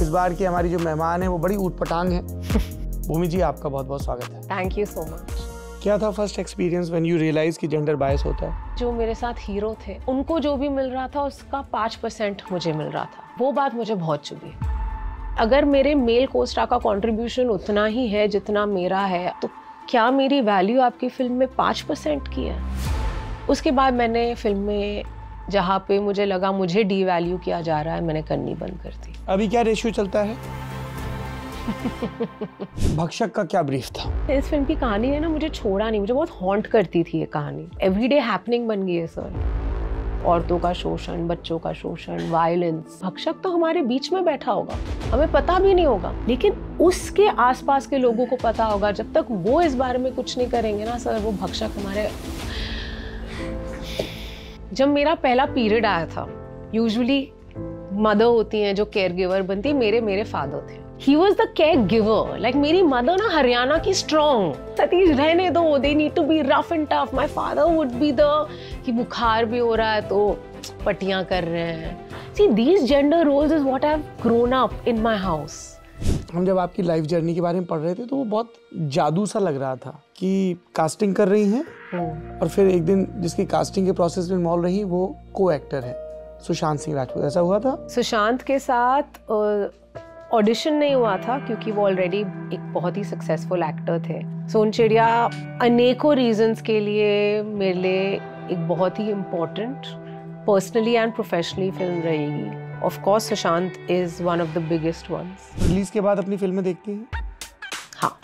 इस बार की हमारी जो मेहमान है वो बड़ी ऊटपटांग है। भूमि जी, आपका बहुत बहुत स्वागत है। Thank you so much. क्या था first experience when you realise कि जेंडर बायस होता है? जो मेरे साथ हीरो थे उनको जो भी मिल रहा था उसका 5% मुझे मिल रहा था। वो बात मुझे बहुत चुभी। अगर मेरे मेल कोस्टार का कंट्रीब्यूशन उतना ही है जितना मेरा है, तो क्या मेरी वैल्यू आपकी फिल्म में 5% की है? उसके बाद मैंने फिल्म में जहाँ पे मुझे लगा मुझे डी वैल्यू किया जा रहा है, मैंने करनी बंद कर दी। अभी क्या रेशियो चलता है? भक्षक का क्या ब्रीफ था? इस फिल्म की कहानी है ना, मुझे छोड़ा नहीं, मुझे बहुत हॉन्ट करती थी ये कहानी। एवरीडे हैपनिंग बन गई है सर। औरतों का शोषण, बच्चों का शोषण, वायलेंस। भक्षक तो हमारे बीच में बैठा होगा, हमें पता भी नहीं होगा, लेकिन उसके आसपास के लोगों को पता होगा। जब तक वो इस बारे में कुछ नहीं करेंगे ना सर, वो भक्षक हमारे। जब मेरा पहला पीरियड आया था, यूजुअली मदर होती हैं जो केयर गिवर बनती है, मेरे फादर थे। He was the caregiver. Like मेरी मदर ना हरियाणा की स्ट्रॉन्ग, सतीश रहने दो, they need to be rough and tough. My father would be the कि बुखार भी हो रहा है तो पट्टियां कर रहे हैं। See, these gender roles is what I've grown up in my house. हम जब आपकी लाइफ जर्नी के बारे में पढ़ रहे थे तो वो बहुत जादू सा लग रहा था कि कास्टिंग कर रही हैं और फिर एक दिन जिसकी कास्टिंग के प्रोसेस में इन्वॉल्व रही वो को एक्टर है सुशांत सिंह राजपूत। ऐसा हुआ था? सुशांत के साथ ऑडिशन नहीं हुआ था क्योंकि वो ऑलरेडी एक बहुत ही सक्सेसफुल एक्टर थे। सोनचिड़िया अनेकों रीजंस के लिए मेरे लिए एक बहुत ही important personally and professionally film रहेगी। Of course Sushant is one of the biggest ones. Release के बाद अपनी फिल्में देखती हैं? हाँ।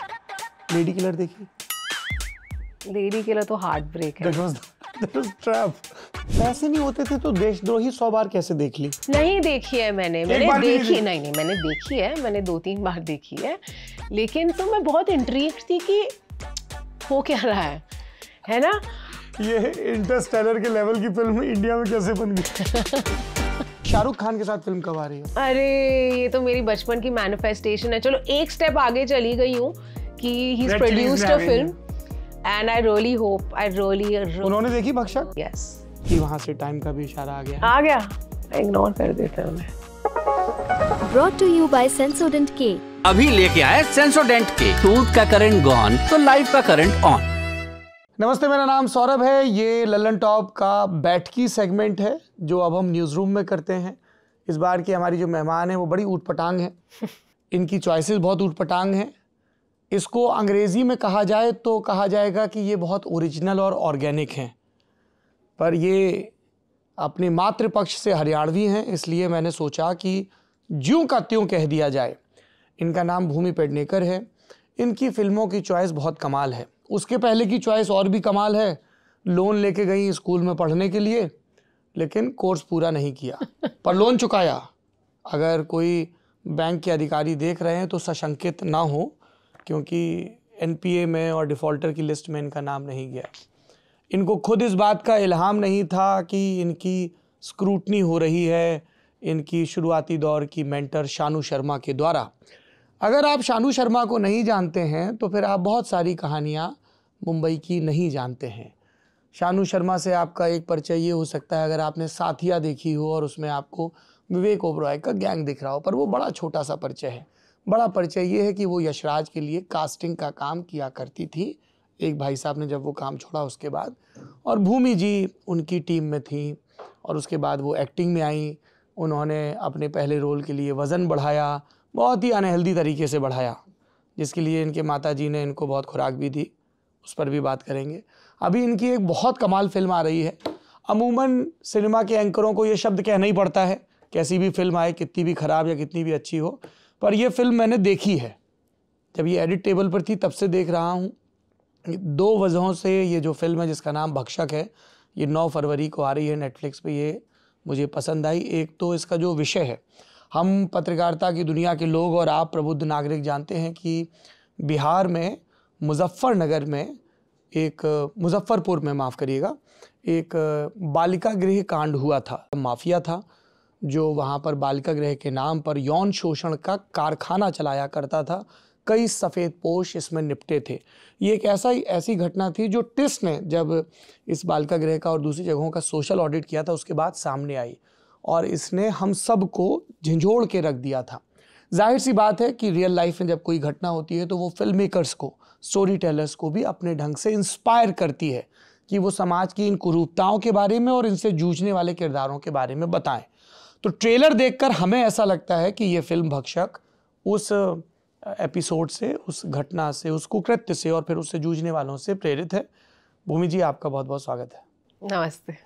लेडी किलर देखी? लेडी किलर तो हार्ट ब्रेक है। That was trap. पैसे नहीं होते थे तो देशद्रोही 100 बार कैसे देख ली? नहीं देखी है मैंने देखी नहीं, मैंने देखी है, मैंने 2-3 बार देखी है, लेकिन तो मैं बहुत इंट्रीग्ड थी कि हो क्या रहा है ना? ये इंटरस्टेलर के लेवल की फिल्म इंडिया में कैसे बन गई? शाहरुख खान के साथ फिल्म कब आ रही है? अरे ये तो मेरी बचपन की मैनिफेस्टेशन है। चलो एक स्टेप आगे चली गई हूँ कि he is produced a film and I really hope उन्होंने देखी भक्षक? यस। कि वहां से टाइम का भी इशारा आ गया। इग्नोर कर देते हैं उन्हें। Brought to you by Sensodyne K। अभी लेके आए सेंसोडेंट के। टूथ का करंट गॉन तो लाइफ का करंट ऑन। नमस्ते, मेरा नाम सौरभ है। ये लल्लन टॉप का बैठकी सेगमेंट है जो अब हम न्यूज़ रूम में करते हैं। इस बार की हमारी जो मेहमान है वो बड़ी ऊटपटांग है। इनकी चॉइसेस बहुत ऊटपटांग हैं। इसको अंग्रेज़ी में कहा जाए तो कहा जाएगा कि ये बहुत ओरिजिनल और ऑर्गेनिक हैं, पर ये अपने मातृपक्ष से हरियाणवी हैं, इसलिए मैंने सोचा कि ज्यों का त्यों कह दिया जाए। इनका नाम भूमि पेडनेकर है। इनकी फिल्मों की चॉइस बहुत कमाल है। उसके पहले की चॉइस और भी कमाल है। लोन लेके गई स्कूल में पढ़ने के लिए, लेकिन कोर्स पूरा नहीं किया पर लोन चुकाया। अगर कोई बैंक के अधिकारी देख रहे हैं तो सशंकित ना हो, क्योंकि एनपीए में और डिफ़ॉल्टर की लिस्ट में इनका नाम नहीं गया। इनको खुद इस बात का इल्हाम नहीं था कि इनकी स्क्रूटनी हो रही है इनकी शुरुआती दौर की मेंटर शानू शर्मा के द्वारा। अगर आप शानू शर्मा को नहीं जानते हैं तो फिर आप बहुत सारी कहानियाँ मुंबई की नहीं जानते हैं। शानू शर्मा से आपका एक परिचय ये हो सकता है अगर आपने साथिया देखी हो और उसमें आपको विवेक ओबरॉय का गैंग दिख रहा हो, पर वो बड़ा छोटा सा परिचय है। बड़ा परिचय ये है कि वो यशराज के लिए कास्टिंग का काम किया करती थी। एक भाई साहब ने जब वो काम छोड़ा उसके बाद, और भूमि जी उनकी टीम में थी और उसके बाद वो एक्टिंग में आई। उन्होंने अपने पहले रोल के लिए वज़न बढ़ाया, बहुत ही अनहेल्दी तरीके से बढ़ाया, जिसके लिए इनके माताजी ने इनको बहुत खुराक भी दी, उस पर भी बात करेंगे। अभी इनकी एक बहुत कमाल फिल्म आ रही है। अमूमन सिनेमा के एंकरों को ये शब्द कहना ही पड़ता है, कैसी भी फिल्म आए, कितनी भी ख़राब या कितनी भी अच्छी हो, पर यह फिल्म मैंने देखी है। जब ये एडिट टेबल पर थी तब से देख रहा हूँ। 2 वजहों से ये जो फिल्म है जिसका नाम भक्षक है, ये 9 फरवरी को आ रही है नेटफ्लिक्स पे, ये मुझे पसंद आई। एक तो इसका जो विषय है, हम पत्रकारिता की दुनिया के लोग और आप प्रबुद्ध नागरिक जानते हैं कि बिहार में मुजफ्फरपुर में माफ़ करिएगा, एक बालिका गृह कांड हुआ था। माफिया था जो वहाँ पर बालिका गृह के नाम पर यौन शोषण का कारखाना चलाया करता था। कई सफ़ेद पोश इसमें निपटे थे। ये एक ऐसी घटना थी जो टिस ने जब इस बालिका गृह का और दूसरी जगहों का सोशल ऑडिट किया था उसके बाद सामने आई और इसने हम सब को झंझोड़ के रख दिया था। जाहिर सी बात है कि रियल लाइफ में जब कोई घटना होती है तो वो फिल्म मेकर्स को, स्टोरी टेलर्स को भी अपने ढंग से इंस्पायर करती है कि वो समाज की इन कुरूपताओं के बारे में और इनसे जूझने वाले किरदारों के बारे में बताएं। तो ट्रेलर देखकर हमें ऐसा लगता है कि ये फिल्म भक्षक उस एपिसोड से, उस घटना से, उस कुकृत्य से और फिर उससे जूझने वालों से प्रेरित है। भूमि जी, आपका बहुत बहुत स्वागत है। नमस्ते।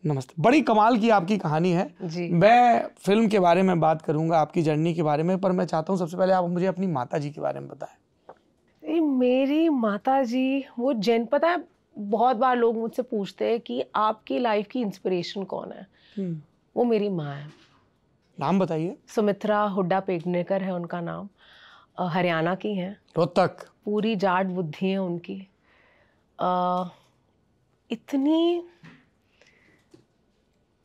नमस्ते। बड़ी कमाल की आपकी कहानी है जी। मैं फिल्म के बारे में बात करूंगा, आपकी जर्नी के बारे में, पर मैं चाहता हूं सबसे पहले आप मुझे अपनी माता जी के बारे में बताएं। मेरी माता जी वो पता है, बहुत बार लोग मुझसे पूछते हैं कि आपकी लाइफ की इंस्पिरेशन कौन है। वो मेरी माँ है। नाम बताइए। सुमित्रा हुड्डा पेडनेकर है उनका नाम। हरियाणा की हैं। रोहतक। पूरी जाट बुद्धि है उनकी।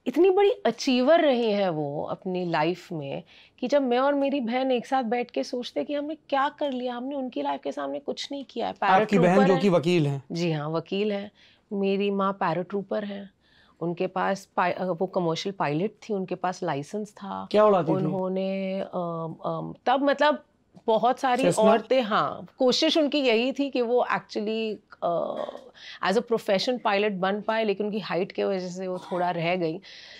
इतनी बड़ी अचीवर रही है वो अपनी लाइफ में कि जब मैं और मेरी बहन एक साथ बैठ के सोचते कि हमने क्या कर लिया, हमने उनकी लाइफ के सामने कुछ नहीं किया है। आपकी बहन जो कि वकील हैं? जी हाँ, वकील है। मेरी माँ पैराट्रूपर है। उनके पास वो कमर्शियल पायलट थी, उनके पास लाइसेंस था। क्या उड़ाती थी? उन्होंने तब मतलब बहुत सारी औरतें, हाँ, कोशिश उनकी यही थी कि वो actually as a profession pilot बन पाए, लेकिन उनकी हाइट के वजह से वो थोड़ा रह गई।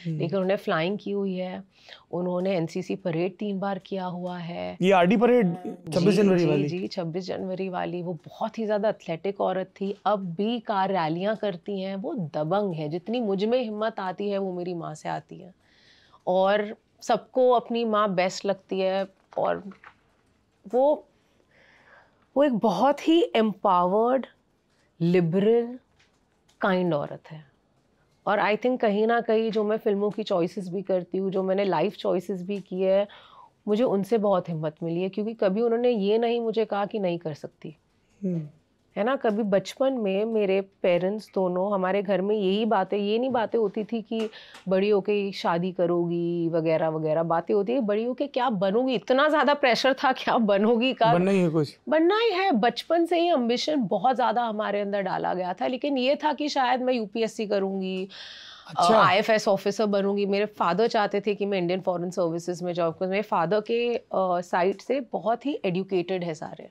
लेकिन उन्होंने फ्लाइंग की हुई है। उन्होंने एनसीसी परेड 3 बार किया हुआ है। ये आरडी परेड 26 जनवरी वाली? जी, 26 जनवरी वाली। वो बहुत ही ज़्यादा एथलेटिक औरत थी। अब भी कार रैलियाँ करती हैं। वो दबंग है। जितनी मुझ में हिम्मत आती है वो मेरी माँ से आती है, और सबको अपनी माँ बेस्ट लगती है। और वो एक बहुत ही एम्पावर्ड, लिबरल काइंड औरत है। और आई थिंक कहीं ना कहीं जो मैं फिल्मों की चॉइसेस भी करती हूँ, जो मैंने लाइफ चॉइसेस भी की है, मुझे उनसे बहुत हिम्मत मिली है, क्योंकि कभी उन्होंने ये नहीं मुझे कहा कि नहीं कर सकती, है ना। कभी बचपन में मेरे पेरेंट्स दोनों, हमारे घर में ये नहीं बातें होती थी कि बड़ी होके शादी करोगी वगैरह वगैरह। बातें होती है बड़ी होके क्या बनोगी। इतना ज़्यादा प्रेशर था, क्या बनोगी, का बनना ही है, कुछ बनना ही है। बचपन से ही एम्बिशन बहुत ज़्यादा हमारे अंदर डाला गया था। लेकिन ये था कि शायद मैं यूपीएससी करूँगी, IFS ऑफिसर बनूंगी। मेरे फादर चाहते थे कि मैं इंडियन फॉरेन सर्विसेज में जॉब करूँ। मेरे फादर के साइड से बहुत ही एजुकेटेड है सारे,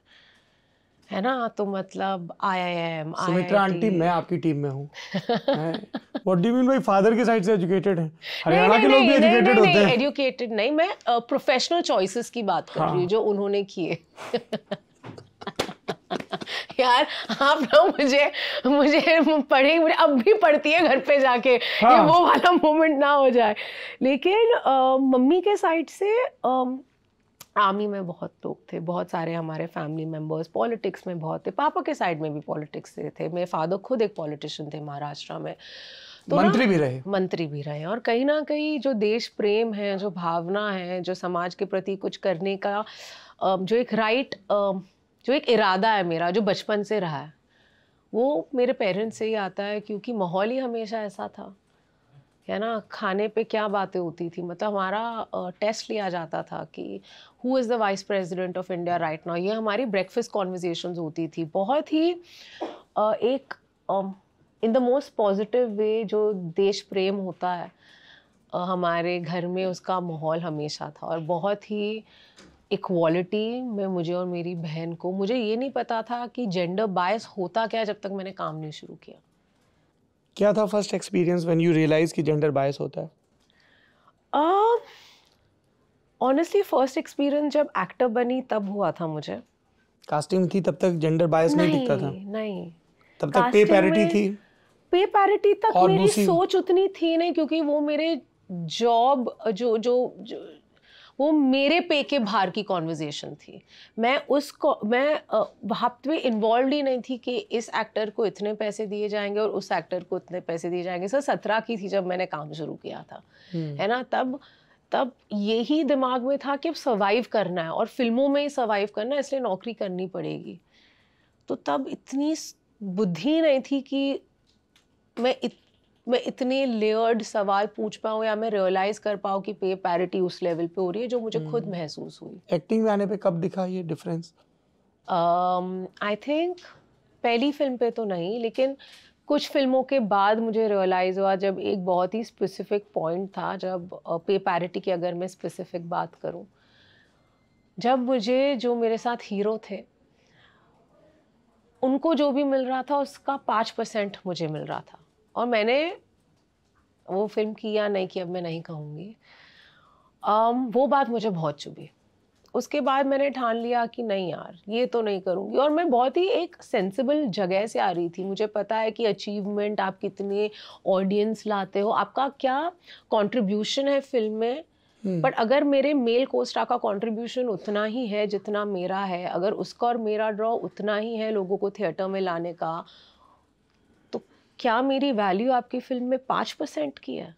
है ना। तो मतलब IIM, सुमित्रा आंटी, मैं आपकी टीम में हूँ। What do you mean by father के साइड से एजुकेटेड हैं? हरियाणा के लोग भी एजुकेटेड होते हैं। एजुकेटेड नहीं, मैं प्रोफेशनल चॉइसेस की बात कर रही हूँ जो उन्होंने किए। यार आप ना मुझे पढ़ी, मुझे अब भी पढ़ती है घर पे जाके। ये वो वाला मोमेंट ना हो जाए। लेकिन मम्मी के साइड से आर्मी में बहुत लोग थे, बहुत सारे हमारे फैमिली मेंबर्स पॉलिटिक्स में बहुत थे। पापा के साइड में भी पॉलिटिक्स से थे। मेरे फादर खुद एक पॉलिटिशियन थे महाराष्ट्र में, तो मंत्री भी रहे। और कहीं ना कहीं जो देश प्रेम है, जो भावना है, जो समाज के प्रति कुछ करने का जो एक इरादा है मेरा, जो बचपन से रहा है, वो मेरे पेरेंट्स से ही आता है। क्योंकि माहौल ही हमेशा ऐसा था, है ना। खाने पे क्या बातें होती थी, मतलब हमारा टेस्ट लिया जाता था कि who is the vice president of India right now. ये हमारी ब्रेकफास्ट कॉन्वर्जेशंस होती थी, बहुत ही एक in the most positive way. जो देश प्रेम होता है हमारे घर में, उसका माहौल हमेशा था। और बहुत ही इक्वालिटी में मुझे और मेरी बहन को, मुझे ये नहीं पता था कि जेंडर बायस होता क्या जब तक मैंने काम नहीं शुरू किया। क्या था first experience when you realise कि जेंडर बायस होता है? ऑनेस्टली फर्स्ट एक्सपीरियंस जब एक्टर बनी तब हुआ था मुझे। कास्टिंग थी तब तक जेंडर बायस नहीं दिखता था? नहीं, तब तक पे पैरिटी थी? पे पैरिटी तक मेरी सोच उतनी थी नहीं, क्योंकि वो मेरे जॉब जो वो मेरे पे के बाहर की कॉन्वर्जेशन थी। मैं वहाँ पे इन्वॉल्व ही नहीं थी कि इस एक्टर को इतने पैसे दिए जाएंगे और उस एक्टर को इतने पैसे दिए जाएंगे। सर 17 की थी जब मैंने काम शुरू किया था, है ना। तब यही दिमाग में था कि अब सर्वाइव करना है और फिल्मों में ही सर्वाइव करना है, इसलिए नौकरी करनी पड़ेगी। तो तब इतनी बुद्धि नहीं थी कि मैं इतने लेयर्ड सवाल पूछ पाऊँ या मैं रियलाइज कर पाऊँ कि पे पैरिटी उस लेवल पे हो रही है जो मुझे खुद महसूस हुई। एक्टिंग में आने पे कब दिखा ये डिफरेंस? आई थिंक पहली फिल्म पे तो नहीं, लेकिन कुछ फिल्मों के बाद मुझे रियलाइज हुआ, जब एक बहुत ही स्पेसिफिक पॉइंट था, जब पे पैरिटी की अगर मैं स्पेसिफिक बात करूँ, जब मुझे जो मेरे साथ हीरो थे उनको जो भी मिल रहा था उसका 5% मुझे मिल रहा था, और मैंने वो फिल्म की या नहीं की अब मैं नहीं कहूँगी, वो बात मुझे बहुत चुभी। उसके बाद मैंने ठान लिया कि नहीं यार ये तो नहीं करूँगी, और मैं बहुत ही एक सेंसिबल जगह से आ रही थी। मुझे पता है कि अचीवमेंट, आप कितने ऑडियंस लाते हो, आपका क्या कंट्रीब्यूशन है फिल्म में, बट अगर मेरे मेल कोस्टा का कंट्रीब्यूशन उतना ही है जितना मेरा है, अगर उसका और मेरा ड्रॉ उतना ही है लोगों को थिएटर में लाने का, तो क्या मेरी वैल्यू आपकी फिल्म में 5% की है?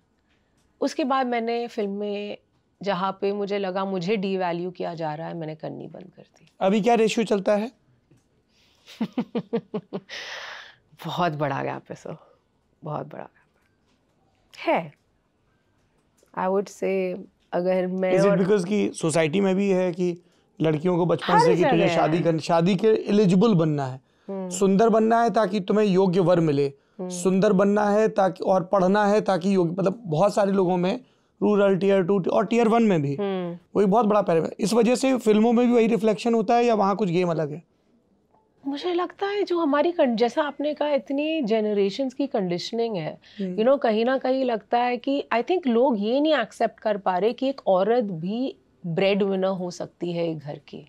उसके बाद मैंने फिल्म में जहाँ पे मुझे लगा मुझे डी वैल्यू किया जा रहा है, मैंने करनी बंद कर दी। अभी क्या रेशियो चलता है? बहुत बड़ा गैप है सर, बहुत बड़ा गैप है। आई वुड से अगर मैं Is it because कि सोसाइटी में भी है कि लड़कियों को बचपन से कि तुझे शादी के एलिजिबल बनना है, सुंदर बनना है ताकि तुम्हें योग्य वर मिले, सुंदर बनना है ताकि, और पढ़ना है ताकि योग्य, मतलब बहुत सारे लोगों में रूरल टियर 2 और टियर 1 में भी वही बहुत बड़ा पैर है। इस वजह से फिल्मों में भी वही रिफ्लेक्शन होता है या वहाँ कुछ गेम अलग है? मुझे लगता है जो हमारी जैसा आपने कहा इतनी जनरेशन्स की कंडीशनिंग है, यू नो, कहीं ना कहीं लगता है कि आई थिंक लोग ये नहीं एक्सेप्ट कर पा रहे कि एक औरत भी ब्रेड विनर हो सकती है एक घर की।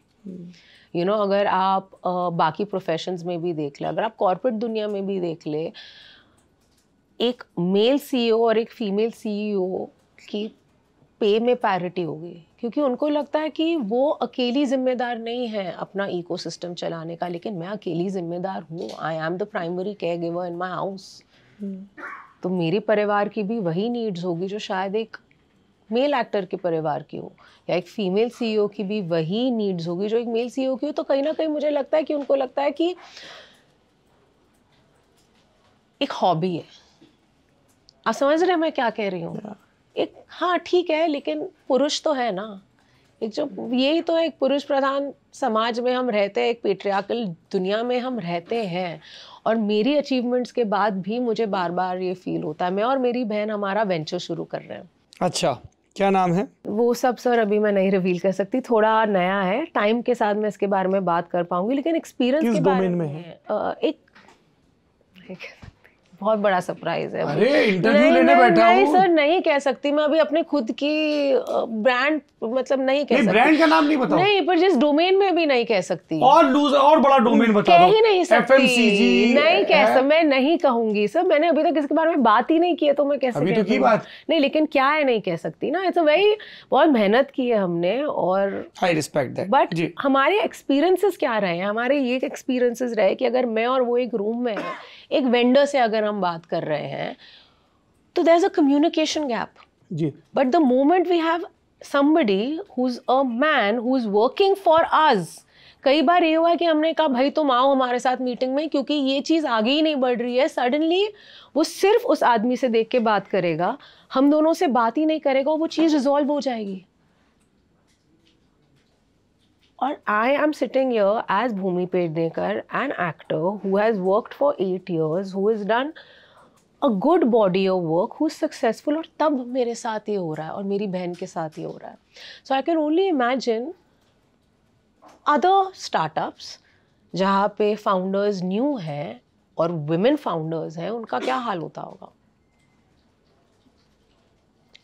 यू नो, अगर आप बाकी प्रोफेशंस में भी देख ले, अगर आप कॉर्पोरेट दुनिया में भी देख ले, एक मेल सीईओ और एक फीमेल सीईओ की पे में पैरिटी होगी, क्योंकि उनको लगता है कि वो अकेली जिम्मेदार नहीं है अपना इकोसिस्टम चलाने का, लेकिन मैं अकेली जिम्मेदार हूँ। I am the primary care giver in my house. तो मेरे परिवार की भी वही नीड्स होगी जो शायद एक मेल एक्टर के परिवार की हो, या एक फीमेल सीईओ की भी वही नीड्स होगी जो एक मेल सीईओ की हो। तो कहीं ना कहीं मुझे लगता है कि उनको लगता है कि एक हॉबी है। आप समझ रहे हैं मैं क्या कह रही हूँ? एक, हाँ ठीक है, लेकिन पुरुष तो है ना, एक जो यही तो है, एक पुरुष प्रधान समाज में हम रहते हैं, एक पेट्रियार्कल दुनिया में हम रहते हैं। और मेरी अचीवमेंट्स के बाद भी मुझे बार बार ये फील होता है। मैं और मेरी बहन हमारा वेंचर शुरू कर रहे हैं। अच्छा, क्या नाम है? वो सब सर अभी मैं नहीं रिवील कर सकती, थोड़ा नया है, टाइम के साथ मैं इसके बारे में बात कर पाऊंगी, लेकिन एक्सपीरियंस के बारे में है। एक बहुत बड़ा सरप्राइज है। अरे इंटरव्यू लेने बैठा हूँ। नहीं सर, नहीं कह सकती मैं अभी अपने खुद की ब्रांड, मतलब नहीं कह सकती। ब्रांड का नाम नहीं बताओ। नहीं, पर जिस डोमेन में भी नहीं कह सकती। और लूज और बड़ा डोमेन बता दो। कह ही नहीं सकती। FMCG नहीं कह सकती, मैं नहीं कहूंगी सर, मैंने अभी तक इसके बारे में बात ही नहीं की है, तो मैं कैसे अभी तो की बात नहीं, लेकिन क्या है नहीं कह सकती ना। इट्स वही, बहुत मेहनत की है हमने, और आई रिस्पेक्ट दैट। बट हमारे एक्सपीरियंसेस क्या रहे हैं? हमारे ये एक्सपीरियंसेस रहे कि अगर मैं और वो एक रूम में है, एक वेंडर से अगर हम बात कर रहे हैं, तो there is a communication gap जी। But the moment we have somebody who's a man who's working for us, कई बार ये हुआ है कि हमने कहा भाई तुम आओ हमारे साथ मीटिंग में, क्योंकि ये चीज़ आगे ही नहीं बढ़ रही है। सडनली वो सिर्फ उस आदमी से देख के बात करेगा, हम दोनों से बात ही नहीं करेगा, वो चीज़ रिजॉल्व हो जाएगी। और I am sitting here as Bhumi Pednekar, an actor who has worked for 8 years, who has done a good body of work, who's successful, और तब मेरे साथ ये हो रहा है और मेरी बहन के साथ ये हो रहा है। So I can only imagine other startups जहाँ पे founders new हैं और women founders हैं, उनका क्या हाल होता होगा।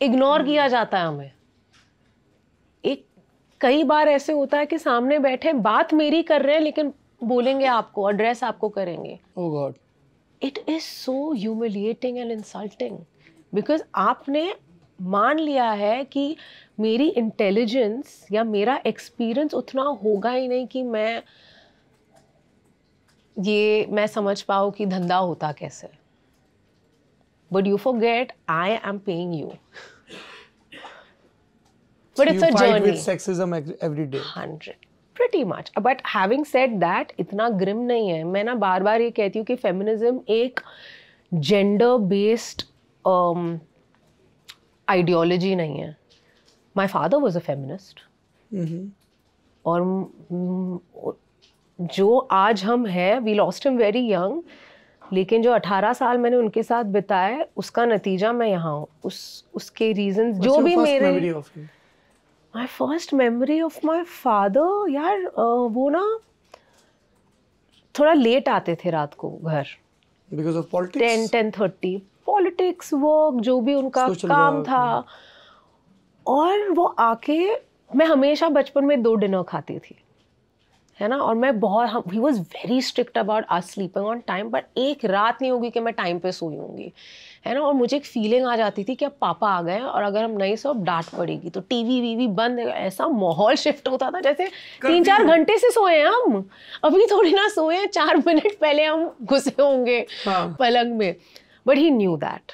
इग्नोर किया जाता है हमें। एक कई बार ऐसे होता है कि सामने बैठे बात मेरी कर रहे हैं, लेकिन बोलेंगे आपको, एड्रेस आपको करेंगे। Oh God. It is so humiliating and insulting, because आपने मान लिया है कि मेरी इंटेलिजेंस या मेरा एक्सपीरियंस उतना होगा ही नहीं कि मैं समझ पाऊँ कि धंधा होता कैसे। But you forget I am paying you. But it's a journey. You fight with sexism every day. 100. Pretty much. But having said that, इतना ग्रिम नहीं है। मैं ना बार बार ये कहती हूँ कि फेमिनिज्म एक जेंडर बेस्ड आइडियोलॉजी नहीं है। My father was a feminist, और जो आज हम हैं, we lost him very young, लेकिन जो 18 साल मैंने उनके साथ बिताए, उसका नतीजा मैं यहाँ हूँ। उसके रीजंस जो भी मेरे, my first memory of my father, यार वो ना थोड़ा लेट आते थे रात को घर, because of politics, 10-10:30, politics, work, जो भी उनका काम था। और वो आके, मैं हमेशा बचपन में 2 डिनर खाती थी, है ना, और मैं बहुत, he was very strict about us sleeping on time, but एक रात नहीं होगी कि मैं टाइम पे सोई होंगी, है ना। और मुझे एक फीलिंग आ जाती थी कि अब पापा आ गए हैं और अगर हम नहीं सो अब डांट पड़ेगी, तो टीवी वीवी बंद, ऐसा माहौल शिफ्ट होता था जैसे 3-4 घंटे से सोए हैं हम, अभी थोड़ी ना सोए हैं, 4 मिनट पहले हम घुसे होंगे पलंग में। But he knew that.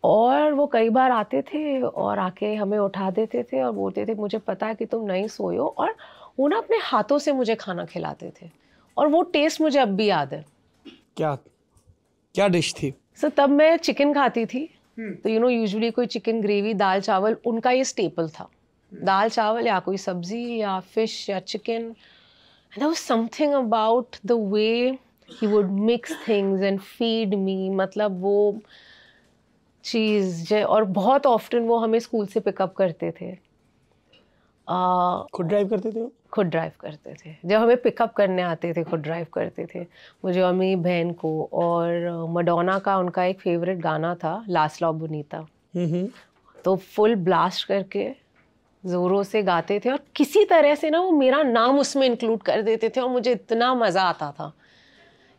और वो कई बार आते थे और आके हमें उठा देते थे और बोलते थे मुझे पता है कि तुम नहीं सोए हो, और वो ना अपने हाथों से मुझे खाना खिलाते थे, और वो टेस्ट मुझे अब भी याद है। क्या क्या डिश थी? सो तब मैं चिकन खाती थी, तो यूजुअली कोई चिकन ग्रेवी, दाल चावल, उनका ये स्टेपल था, दाल चावल या कोई सब्जी या फिश या chicken. And there was something about the way he would mix things and feed me, मतलब वो चीज़। और बहुत ऑफ्टन वो हमें स्कूल से पिकअप करते थे। खुद ड्राइव करते थे? खुद ड्राइव करते थे, जब हमें पिकअप करने आते थे खुद ड्राइव करते थे, मुझे और मेरी बहन को। और मडोना का उनका एक फेवरेट गाना था, लास्ट लव बोनीता, तो फुल ब्लास्ट करके ज़ोरों से गाते थे, और किसी तरह से ना वो मेरा नाम उसमें इंक्लूड कर देते थे, और मुझे इतना मज़ा आता था।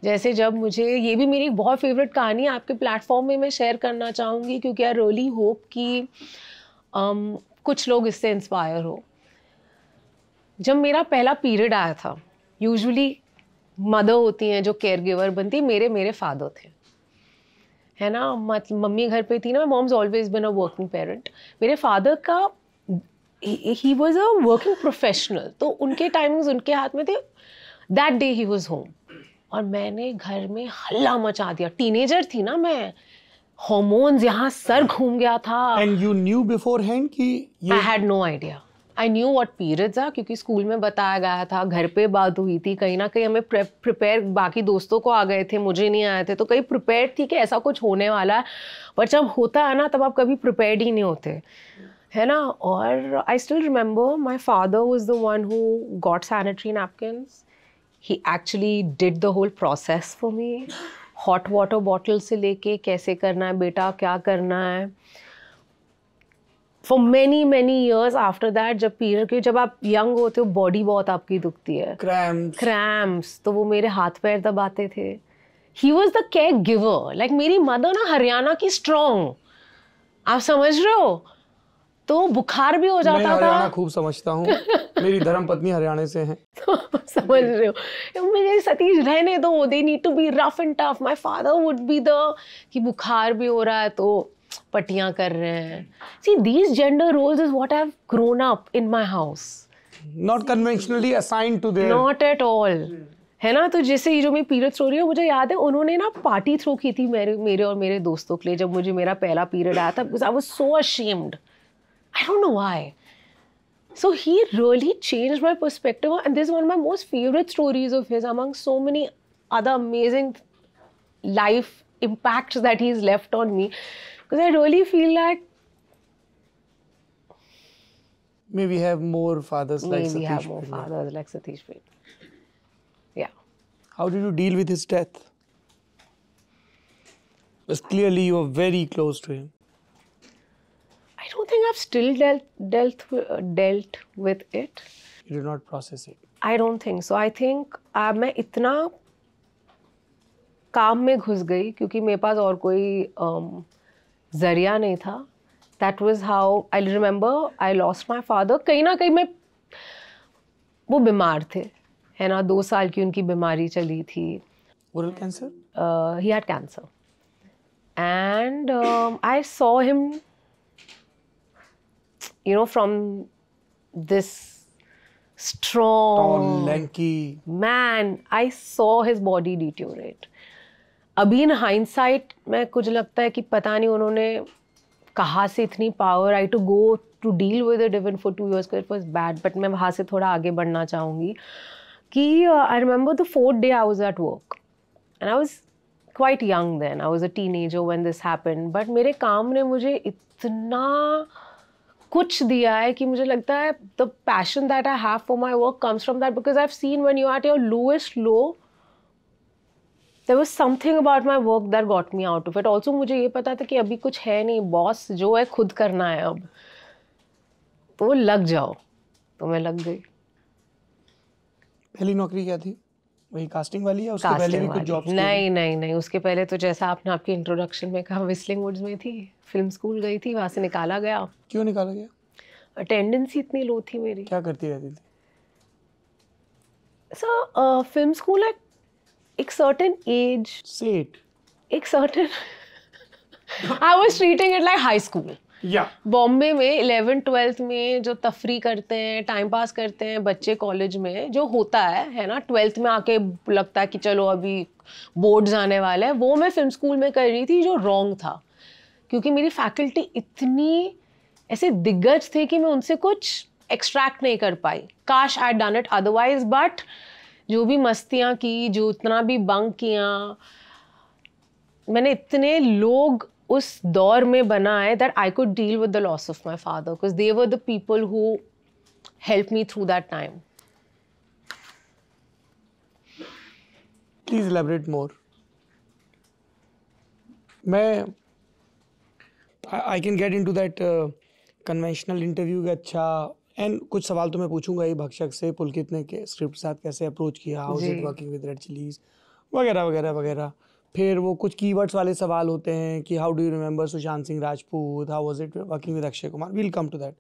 जैसे जब मुझे, ये भी मेरी बहुत फेवरेट कहानी आपके प्लेटफॉर्म में मैं शेयर करना चाहूँगी, क्योंकि आई रियली होप कि कुछ लोग इससे इंस्पायर हो। जब मेरा पहला पीरियड आया था, यूजुअली मदर होती हैं जो केयर गिवर बनती, मेरे फादर थे, है ना। मम्मी घर पे थी ना, moms always been a working parent. मेरे फादर का, he was a working professional, तो उनके टाइमिंग्स उनके हाथ में थे। That day he was home, और मैंने घर में हल्ला मचा दिया। टीनेजर थी ना मैं, हॉर्मोन्स, यहाँ सर घूम गया था। एंड यू न्यू बिफोरहैंड कि I had no idea. I knew what periods are, क्योंकि स्कूल में बताया गया था, घर पे बात हुई थी, कहीं ना कहीं हमें प्रिपेयर, बाकी दोस्तों को आ गए थे, मुझे नहीं आए थे, तो कहीं प्रिपेयर थी कि ऐसा कुछ होने वाला है। पर जब होता है ना, तब आप कभी प्रिपेयर्ड ही नहीं होते, है ना। और I still remember my father was the one who got sanitary napkins. He actually did the whole process for me. Hot water bottle से लेके कैसे करना है बेटा, क्या करना है। For many years after that, जब पीरियड के, जब आप यंग होते हो, बॉडी बहुत आपकी दुखती है, क्रैम्प्स, तो वो मेरे हाथ पैर दबाते थे। He was the caregiver. Like मेरी मदर ना हरियाणा की स्ट्रॉन्ग, आप समझ रहे हो, तो बुखार भी हो जाता था। मैं हरियाणा खूब समझता हूँ, मेरी धर्मपत्नी हरियाणा से हैं। समझ रहे हो, मुझे सतीश रहने दो, they need to be rough and tough. My father would be the, कि बुखार भी हो रहा है तो पट्टियां कर रहे हैं। See, these gender roles is what I have grown up in my house, not conventionally assigned to there, not at all, है ना। तो जैसे ये जो मेरी पीरियड स्टोरी है, मुझे याद है उन्होंने ना पार्टी थ्रो की थी मेरे और मेरे दोस्तों के लिए, जब मुझे मेरा पहला पीरियड आया था, because I was so ashamed. I don't know why. So he really changed my perspective, and this is one of my most favorite stories of his, among so many other amazing life impacts that he's left on me, because I really feel like may we have more fathers like Satish. Maybe have more fathers like Satish Patel. Yeah. How did you deal with his death? Because clearly you are very close to him. I don't think I've still dealt with it. You did not process it. I don't think so. I think मैं इतना काम में घुस गई, क्योंकि मेरे पास और कोई जरिया नहीं था। That was how I remember I lost my father. कहीं ना कहीं वो बीमार थे, है ना, 2 साल की उनकी बीमारी चली थी। Oral cancer? He had cancer. And I saw him, you know, from this strong, tall, lanky man, I saw his body deteriorate. अभी in hindsight मैं कुछ लगता है कि पता नहीं उन्होंने कहाँ से इतनी power I to go to deal with it even for 2 years, because it was bad. But मैं वहाँ से थोड़ा आगे बढ़ना चाहूँगी कि I remember the 4th day I was at work, and I was quite young then. I was a teenager when this happened. But मेरे काम ने मुझे इतना कुछ दिया है कि मुझे लगता है the passion that I have for my work comes from that, because I have seen when you are at your lowest low, there was something about my work that got me out of it. Also मुझे ये पता था कि अभी कुछ है नहीं, boss जो है खुद करना है अब, तो लग जाओ. तो मैं लग गई. पहली नौकरी क्या थी? वही कास्टिंग वाली या उसके पहले भी कुछ जॉब्स? नहीं, उसके पहले तो जैसा आपने आपके इंट्रोडक्शन में कहा, व्हिस्लिंग वुड्स में थी, फिल्म स्कूल गई थी, वहाँ से निकाला गया. क्यों निकाला गया? अटेंडेंस ही इतनी लो थी मेरी. क्या करती रहती थी? सर फिल्म स्कूल एट एक सर्टेन एज, सेट एक certain I was treating it like high school. Bombay में 11th-12th में जो तफरी करते हैं, टाइम पास करते हैं बच्चे कॉलेज में, जो होता है ना, 12th में आके लगता है कि चलो अभी बोर्ड्स आने वाले हैं, वो मैं फिल्म स्कूल में कर रही थी, जो रॉन्ग था. क्योंकि मेरी फैकल्टी इतनी ऐसे दिग्गज थे कि मैं उनसे कुछ एक्सट्रैक्ट नहीं कर पाई. काश I done it otherwise. But जो भी मस्तियाँ की, जो इतना भी बंक किया, मैंने इतने लोग उस दौर में बना है that I could deal with the loss of my father, because they were the people who helped me through that time. Please elaborate more. I can get into that conventional interview का अच्छा, and कुछ सवाल तो मैं पूछूंगा ही भक्षक से. पुलकित ने के स्क्रिप्ट साथ कैसे अप्रोच किया, how is it working with red chillies वगैरह वगैरह वगैरह. फिर वो कुछ कीवर्ड्स वाले सवाल होते हैं कि how do you remember Sushant Singh Rajput, how was it working with Akshay Kumar. We'll come to that.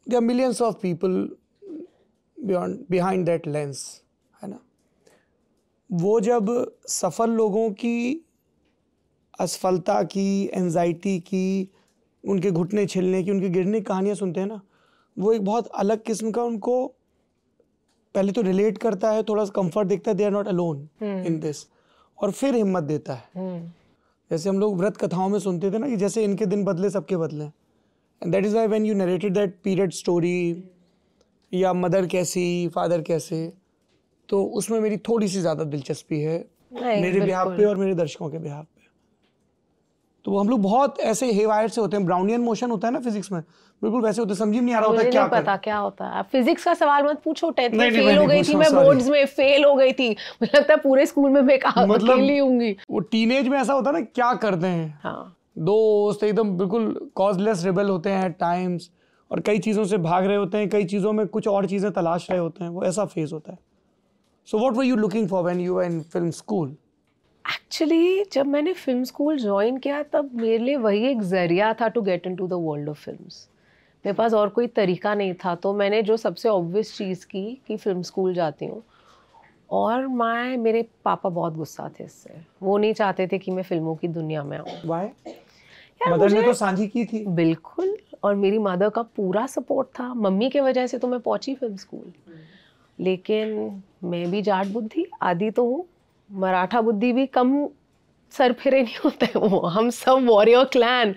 There are millions of people behind that lens, है ना. वो जब सफल लोगों की असफलता की, एंजाइटी की, उनके घुटने छिलने की, उनके गिरने की कहानियाँ सुनते हैं ना, वो एक बहुत अलग किस्म का उनको पहले तो रिलेट करता है, थोड़ा सा कंफर्ट देखता है, they are not alone in this, और फिर हिम्मत देता है. जैसे हम लोग व्रत कथाओं में सुनते थे ना कि जैसे इनके दिन बदले सबके बदले. And that is why when you narrated that period story, या मदर कैसी, फादर कैसे, तो उसमें मेरी थोड़ी सी ज़्यादा दिलचस्पी है मेरे बिहाफ पे और मेरे दर्शकों के बिहाफ पे. तो हम लोग बहुत ऐसे हेवायर से होते हैं. ब्राउनियन मोशन होता है ना फिजिक्स में, बिल्कुल वैसे होते हैं. समझ नहीं आ रहा होता है क्या पता क्या होता है. आप फिजिक्स का सवाल मत पूछो. 10th में फेल हो गई थी मैं, बोर्ड्स में फेल हो गई थी. मुझे लगता है पूरे स्कूल में मैं अकेली होंगी. वो टीनेज में ऐसा होता है ना, क्या करते हैं. हाँ. दोस्त एकदम बिल्कुल कॉजलेस रिबेल होते हैं एट टाइम्स, और कई चीज़ों से भाग रहे होते हैं, कई चीज़ों में कुछ और चीज़ें तलाश रहे होते हैं. वो ऐसा फेज होता है. So what were you looking for when you were in film school? Actually जब मैंने फिल्म स्कूल ज्वाइन किया, तब मेरे लिए वही एक जरिया था to get into the world of films. मेरे पास और कोई तरीका नहीं था. तो मैंने जो सबसे ऑब्वियस चीज़ की कि फिल्म स्कूल जाती हूँ. और मेरे पापा बहुत गुस्सा थे इससे. वो नहीं चाहते थे कि मैं फिल्मों की दुनिया में आऊँ. Why? मदर ने तो सांझी की थी. बिल्कुल. और मेरी मदर का पूरा सपोर्ट था. मम्मी के वजह से तो मैं पहुँची फिल्म स्कूल. लेकिन मैं भी जाट बुद्धि आदि तो हूँ. मराठा बुद्धि भी कम सर फिरे नहीं होते. वो हम सब वॉरियर क्लैन.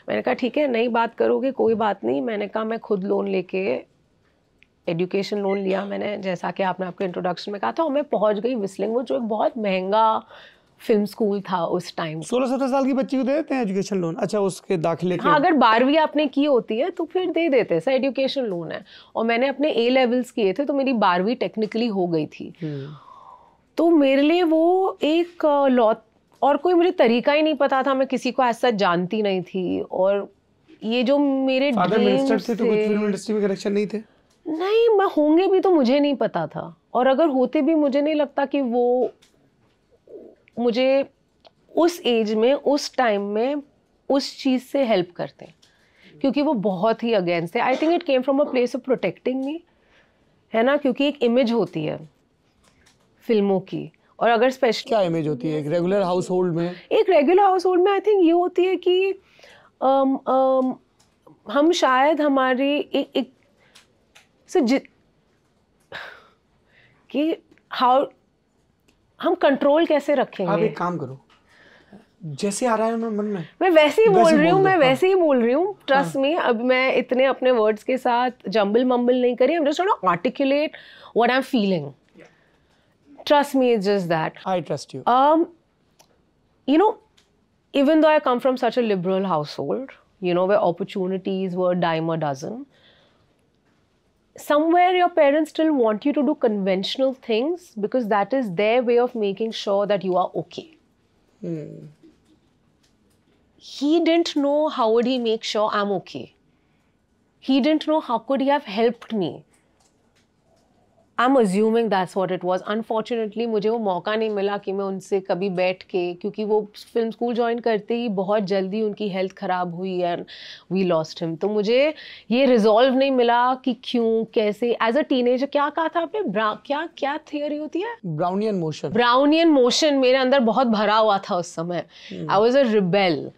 मैंने कहा ठीक है, नहीं बात करोगे कोई बात नहीं. मैंने कहा मैं खुद लोन लेके, एजुकेशन लोन लिया मैंने, जैसा कि आपने आपके इंट्रोडक्शन में कहा था, और मैं पहुंच गई व्हिस्लिंग वुड, जो एक बहुत महंगा फिल्म स्कूल था उस टाइम. 16-17 साल की बच्ची को दे देते हैं एजुकेशन लोन? अच्छा, उसके दाखिले के? हाँ, अगर 12वीं आपने की होती है तो फिर दे देते हैं. सर एजुकेशन लोन है. और मैंने अपने A लेवल्स किए थे, तो मेरी 12वीं टेक्निकली हो गई थी. तो मेरे लिए वो एक लॉ, और कोई मुझे तरीका ही नहीं पता था. मैं किसी को ऐसा जानती नहीं थी. और ये जो मेरे ड्रीम्स थे, तो कुछ फिल्म इंडस्ट्री में कनेक्शन नहीं थे? नहीं, मैं होंगे भी तो मुझे नहीं पता था. और अगर होते भी, मुझे नहीं लगता कि वो मुझे उस एज में, उस टाइम में उस चीज़ से हेल्प करते हैं, क्योंकि वो बहुत ही अगेंस्ट है. I think it came from a place of protecting मी, है ना. क्योंकि एक इमेज होती है फिल्मों की, और अगर स्पेशल क्या इमेज होती है एक रेगुलर हाउस होल्ड में? एक रेगुलर हाउस होल्ड में आई थिंक ये होती है कि हम शायद हमारी एक कि हाउ हम कंट्रोल कैसे रखेंगे. आप एक काम करो, जैसे आ रहा है मन में, मैं वैसे ही बोल रही हूँ. मैं वैसे ही बोल रही हूँ. Trust me. अब मैं इतने अपने वर्ड्स के साथ जंबल मंबल नहीं करी. I am just trying to articulate what I am feeling. Trust me, it's just that. I trust you. You know, even though I come from such a liberal household, you know, where opportunities were dime a dozen. Somewhere your parents still want you to do conventional things because that is their way of making sure that you are okay. He didn't know how would he make sure I'm okay. He didn't know how could he have helped me. I'm assuming that's what it was. Unfortunately मुझे वो मौका नहीं मिला कि मैं उनसे कभी बैठ के, क्योंकि वो फिल्म स्कूल ज्वाइन करते ही बहुत जल्दी उनकी हेल्थ ख़राब हुई एंड वी लॉस्ट हिम. तो मुझे ये रिजॉल्व नहीं मिला कि क्यों कैसे. एज अ टीनेजर क्या कहा था आपने, क्या थियोरी होती है, ब्राउनियन मोशन. ब्राउनियन मोशन मेरे अंदर बहुत भरा हुआ था उस समय. I was a rebel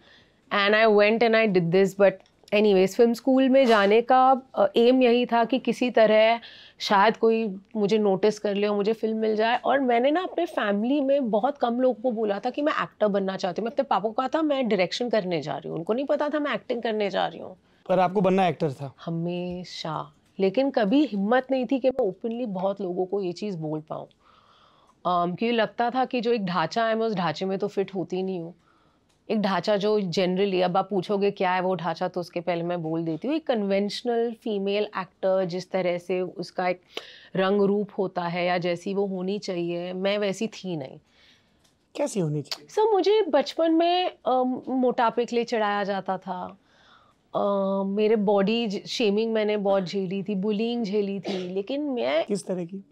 and I went and I did this. But anyways film school में जाने का एम यही था कि किसी तरह शायद कोई मुझे नोटिस कर ले और मुझे फिल्म मिल जाए. और मैंने ना अपने फैमिली में बहुत कम लोगों को बोला था कि मैं एक्टर बनना चाहती हूँ. मैं अपने पापा को कहा था मैं डायरेक्शन करने जा रही हूँ. उनको नहीं पता था मैं एक्टिंग करने जा रही हूँ. पर आपको बनना एक्टर था हमेशा. लेकिन कभी हिम्मत नहीं थी कि मैं ओपनली बहुत लोगों को ये चीज़ बोल पाऊँ. क्योंकि लगता था कि जो एक ढांचा है मैं उस ढांचे में तो फिट होती नहीं हूँ. एक ढांचा जो जनरली, अब आप पूछोगे क्या है वो ढांचा, तो उसके पहले मैं बोल देती हूँ. एक कन्वेंशनल फीमेल एक्टर जिस तरह से उसका एक रंग रूप होता है या जैसी वो होनी चाहिए, मैं वैसी थी नहीं. कैसी होनी चाहिए? सर मुझे बचपन में मोटापे के लिए चढ़ाया जाता था. मेरे बॉडी शेमिंग मैंने बहुत झेली थी, बुलिंग झेली थी. लेकिन मैं किस तरह की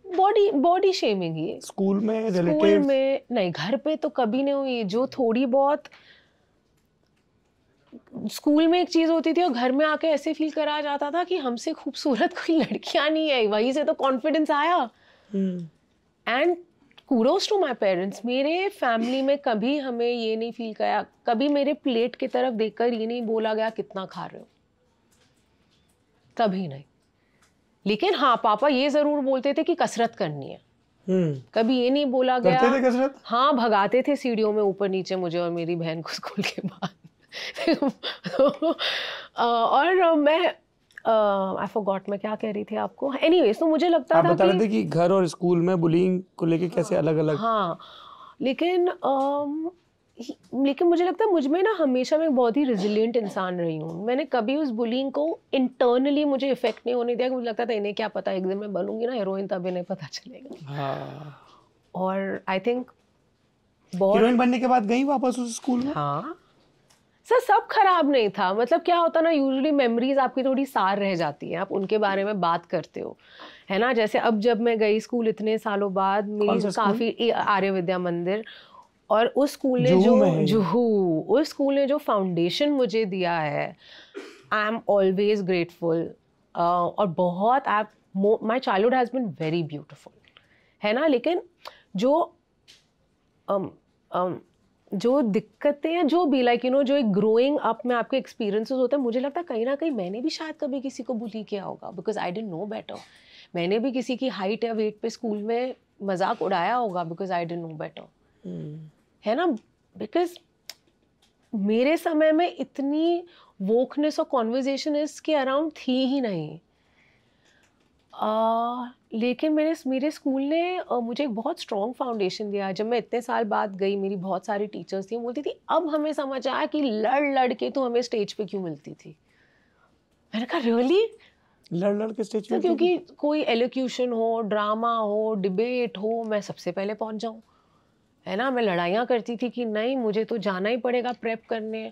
बॉडी शेमिंग ही स्कूल में, स्कूल में नहीं, घर पे तो कभी नहीं हुई. जो थोड़ी बहुत स्कूल में एक चीज होती थी और घर में आके ऐसे फील करा जाता था कि हमसे खूबसूरत कोई लड़कियां नहीं है. वहीं से तो कॉन्फिडेंस आया. And kudos to my parents. मेरे फैमिली में कभी हमें ये नहीं फील कराया, कभी मेरे प्लेट की तरफ देखकर ये नहीं बोला गया कितना खा रहे हो, कभी नहीं. लेकिन हाँ, पापा ये जरूर बोलते थे कि कसरत करनी है. कभी ये नहीं बोला गया. करते थे कसरत? हाँ, भगाते थे सीढ़ियों में ऊपर नीचे मुझे और मेरी बहन को स्कूल के बाद. और मैं आई फॉरगॉट मैं क्या कह रही थी आपको. एनीवेज, तो मुझे लगता था बता रहे थे कि घर और स्कूल में बुलिंग को लेके कैसे अलग अलग. हाँ, लेकिन मुझे लगता है मुझ में ना हमेशा मैं एक बहुत ही रेजिलिएंट इंसान रही हूँ. मैंने कभी उस बुलिंग को इंटरनली मुझे इफेक्ट नहीं होने दिया. मुझे लगता था इन्हें क्या पता, एक दिन मैं बनूंगी ना हीरोइन, तब इन्हें पता चलेगा. हाँ. और आई थिंक बहुत हीरोइन बनने के बाद गई वापस उस स्कूल में? हाँ सर, सब खराब नहीं था. मतलब क्या होता ना, यूजुअली मेमोरीज आपकी थोड़ी सार रह जाती हैं, आप उनके बारे में बात करते हो, है ना. जैसे अब जब मैं गई स्कूल इतने सालों बाद, मेरी काफी आर्य विद्या मंदिर, और उस स्कूल ने उस स्कूल ने जो फाउंडेशन मुझे दिया है, आई एम ऑलवेज ग्रेटफुल. और बहुत my childhood has been very beautiful, है ना. लेकिन जो दिक्कतें हैं, जो भी लाइक यू नो, जो एक ग्रोइंग अप में आपके एक्सपीरियंसेस होते हैं, मुझे लगता है कहीं ना कहीं मैंने भी शायद कभी किसी को बुली किया होगा, because I didn't know better. मैंने भी किसी की हाइट या वेट पे स्कूल में मजाक उड़ाया होगा, because I didn't know better, है ना. बिकॉज मेरे समय में इतनी वोकनेस और कॉन्वर्जेशन इसके अराउंड थी ही नहीं. लेकिन मेरे स्कूल ने मुझे एक बहुत स्ट्रॉन्ग फाउंडेशन दिया. जब मैं इतने साल बाद गई, मेरी बहुत सारी टीचर्स थी, बोलती थी अब हमें समझ आया कि लड़ के तो हमें स्टेज पे क्यों मिलती थी. मैंने कहा रियली? लड़ के स्टेज पे? क्योंकि कोई एलोक्यूशन हो, ड्रामा हो, डिबेट हो, मैं सबसे पहले पहुंच जाऊं, है ना. मैं लड़ाइयाँ करती थी कि नहीं मुझे तो जाना ही पड़ेगा प्रेप करने.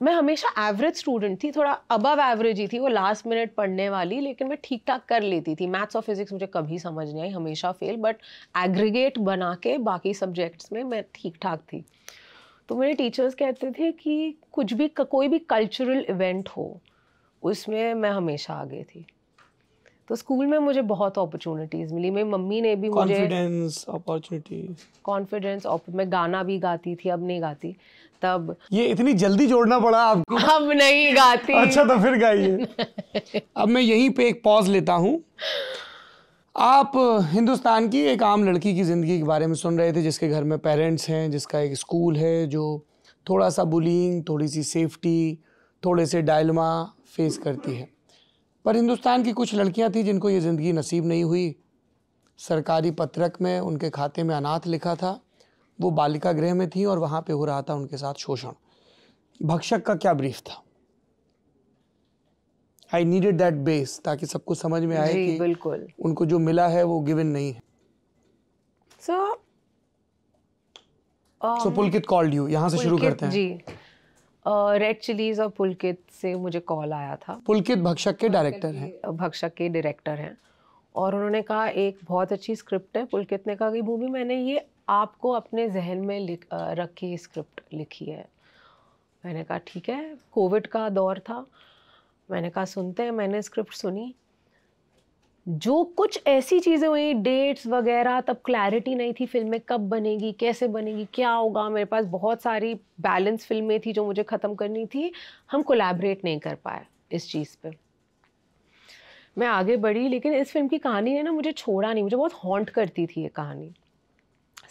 मैं हमेशा एवरेज स्टूडेंट थी, थोड़ा अबव एवरेज ही थी, वो लास्ट मिनट पढ़ने वाली, लेकिन मैं ठीक ठाक कर लेती थी. मैथ्स और फिजिक्स मुझे कभी समझ नहीं आई, हमेशा फेल. बट एग्रीगेट बना के बाकी सब्जेक्ट्स में मैं ठीक ठाक थी. तो मेरे टीचर्स कहते थे कि कुछ भी, कोई भी कल्चरल इवेंट हो, उसमें मैं हमेशा आगे थी. तो स्कूल में मुझे बहुत अपॉर्चुनिटीज़ मिली. मेरी मम्मी ने भी मुझे कॉन्फिडेंस, मैं गाना भी गाती थी, अब नहीं गाती. तब ये इतनी जल्दी जोड़ना पड़ा आपको? अब नहीं गाती. अच्छा, तो फिर गाइए. अब मैं यहीं पे एक पॉज लेता हूँ. आप हिंदुस्तान की एक आम लड़की की ज़िंदगी के बारे में सुन रहे थे, जिसके घर में पेरेंट्स हैं, जिसका एक स्कूल है, जो थोड़ा सा बुलिंग, थोड़ी सी सेफ्टी, थोड़े से डायलमा फेस करती है. पर हिंदुस्तान की कुछ लड़कियां थी जिनको ये ज़िंदगी नसीब नहीं हुई. सरकारी पत्रक में उनके खाते में अनाथ लिखा था. वो बालिका गृह में थी और वहाँ पे हो रहा था उनके साथ शोषण. भक्षक का क्या ब्रीफ था? आई नीडेड दैट बेस ताकि सबको समझ में आए कि बिल्कुल उनको जो मिला है वो गिवन नहीं है. So Pulkit called you. यहाँ से शुरू करते हैं. जी, रेड चिलीज और पुलकित से मुझे कॉल आया था. पुलकित भक्षक के डायरेक्टर हैं. भक्षक के डायरेक्टर हैं और उन्होंने कहा एक बहुत अच्छी स्क्रिप्ट है. पुलकित ने कहा कि भूमि मैंने ये आपको अपने जहन में रख के स्क्रिप्ट लिखी है. मैंने कहा ठीक है. कोविड का दौर था. मैंने कहा सुनते हैं. मैंने स्क्रिप्ट सुनी. जो कुछ ऐसी चीज़ें हुई, डेट्स वगैरह, तब क्लैरिटी नहीं थी फिल्में कब बनेगी, कैसे बनेगी, क्या होगा. मेरे पास बहुत सारी बैलेंस फिल्में थी जो मुझे ख़त्म करनी थी. हम कोलैबोरेट नहीं कर पाए इस चीज़ पे. मैं आगे बढ़ी लेकिन इस फिल्म की कहानी ने ना मुझे छोड़ा नहीं. मुझे बहुत हॉन्ट करती थी ये कहानी.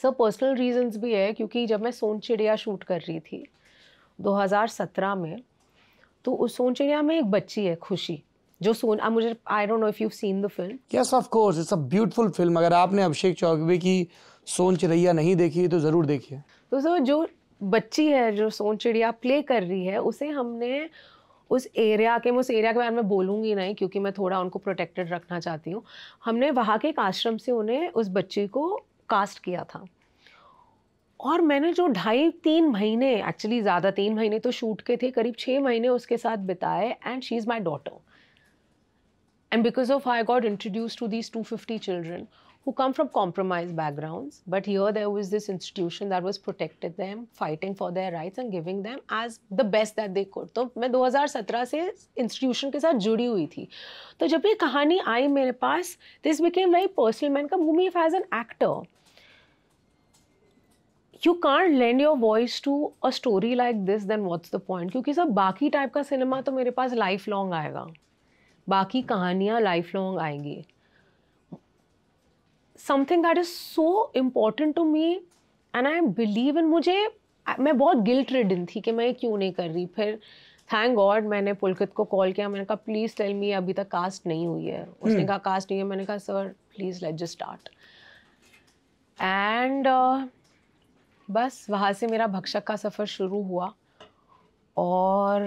सब पर्सनल रीजंस भी है क्योंकि जब मैं सोन चिड़िया शूट कर रही थी 2017 में, तो उस सोन चिड़िया में एक बच्ची है खुशी जो मुझे I don't know if you seen the film. Yes of course, it's a beautiful film. अगर आपने अभिषेक चौबे की सोन चिड़िया नहीं देखी तो ज़रूर देखिए. तो सर जो बच्ची है जो सोन चिड़िया प्ले कर रही है उसे हमने उस एरिया के बारे में बोलूँगी नहीं क्योंकि मैं थोड़ा उनको प्रोटेक्टेड रखना चाहती हूँ. हमने वहाँ के एक आश्रम से उन्हें उस बच्ची को कास्ट किया था और मैंने जो 2.5-3 महीने, एक्चुअली ज़्यादा 3 महीने तो शूट के थे, करीब 6 महीने उसके साथ बिताए. And she is my daughter. And because of I got introduced to these 250 children who come from compromised backgrounds, but here there was this institution that was protected them, fighting for their rights and giving them as the best that they could. तो मैं 2017 से institution के साथ जुड़ी हुई थी. तो जब ये कहानी आई मेरे पास, this became very personal. मैंने कहा भूमि, if as an actor you can't lend your voice to a story like this, then what's the point? क्योंकि सब बाकी टाइप का सिनेमा तो मेरे पास लाइफ लॉन्ग आएगा. बाकी कहानियाँ लाइफ लॉन्ग आएंगी. Something that is so important to me and I believe in. मैं बहुत गिल्ट रिडन थी कि मैं क्यों नहीं कर रही. फिर थैंक गॉड मैंने पुलकित को कॉल किया. मैंने कहा प्लीज़ टेल मी अभी तक कास्ट नहीं हुई है. उसने कहा कास्ट नहीं है. मैंने कहा sir please let's just start. And बस वहाँ से मेरा भक्षक का सफ़र शुरू हुआ. और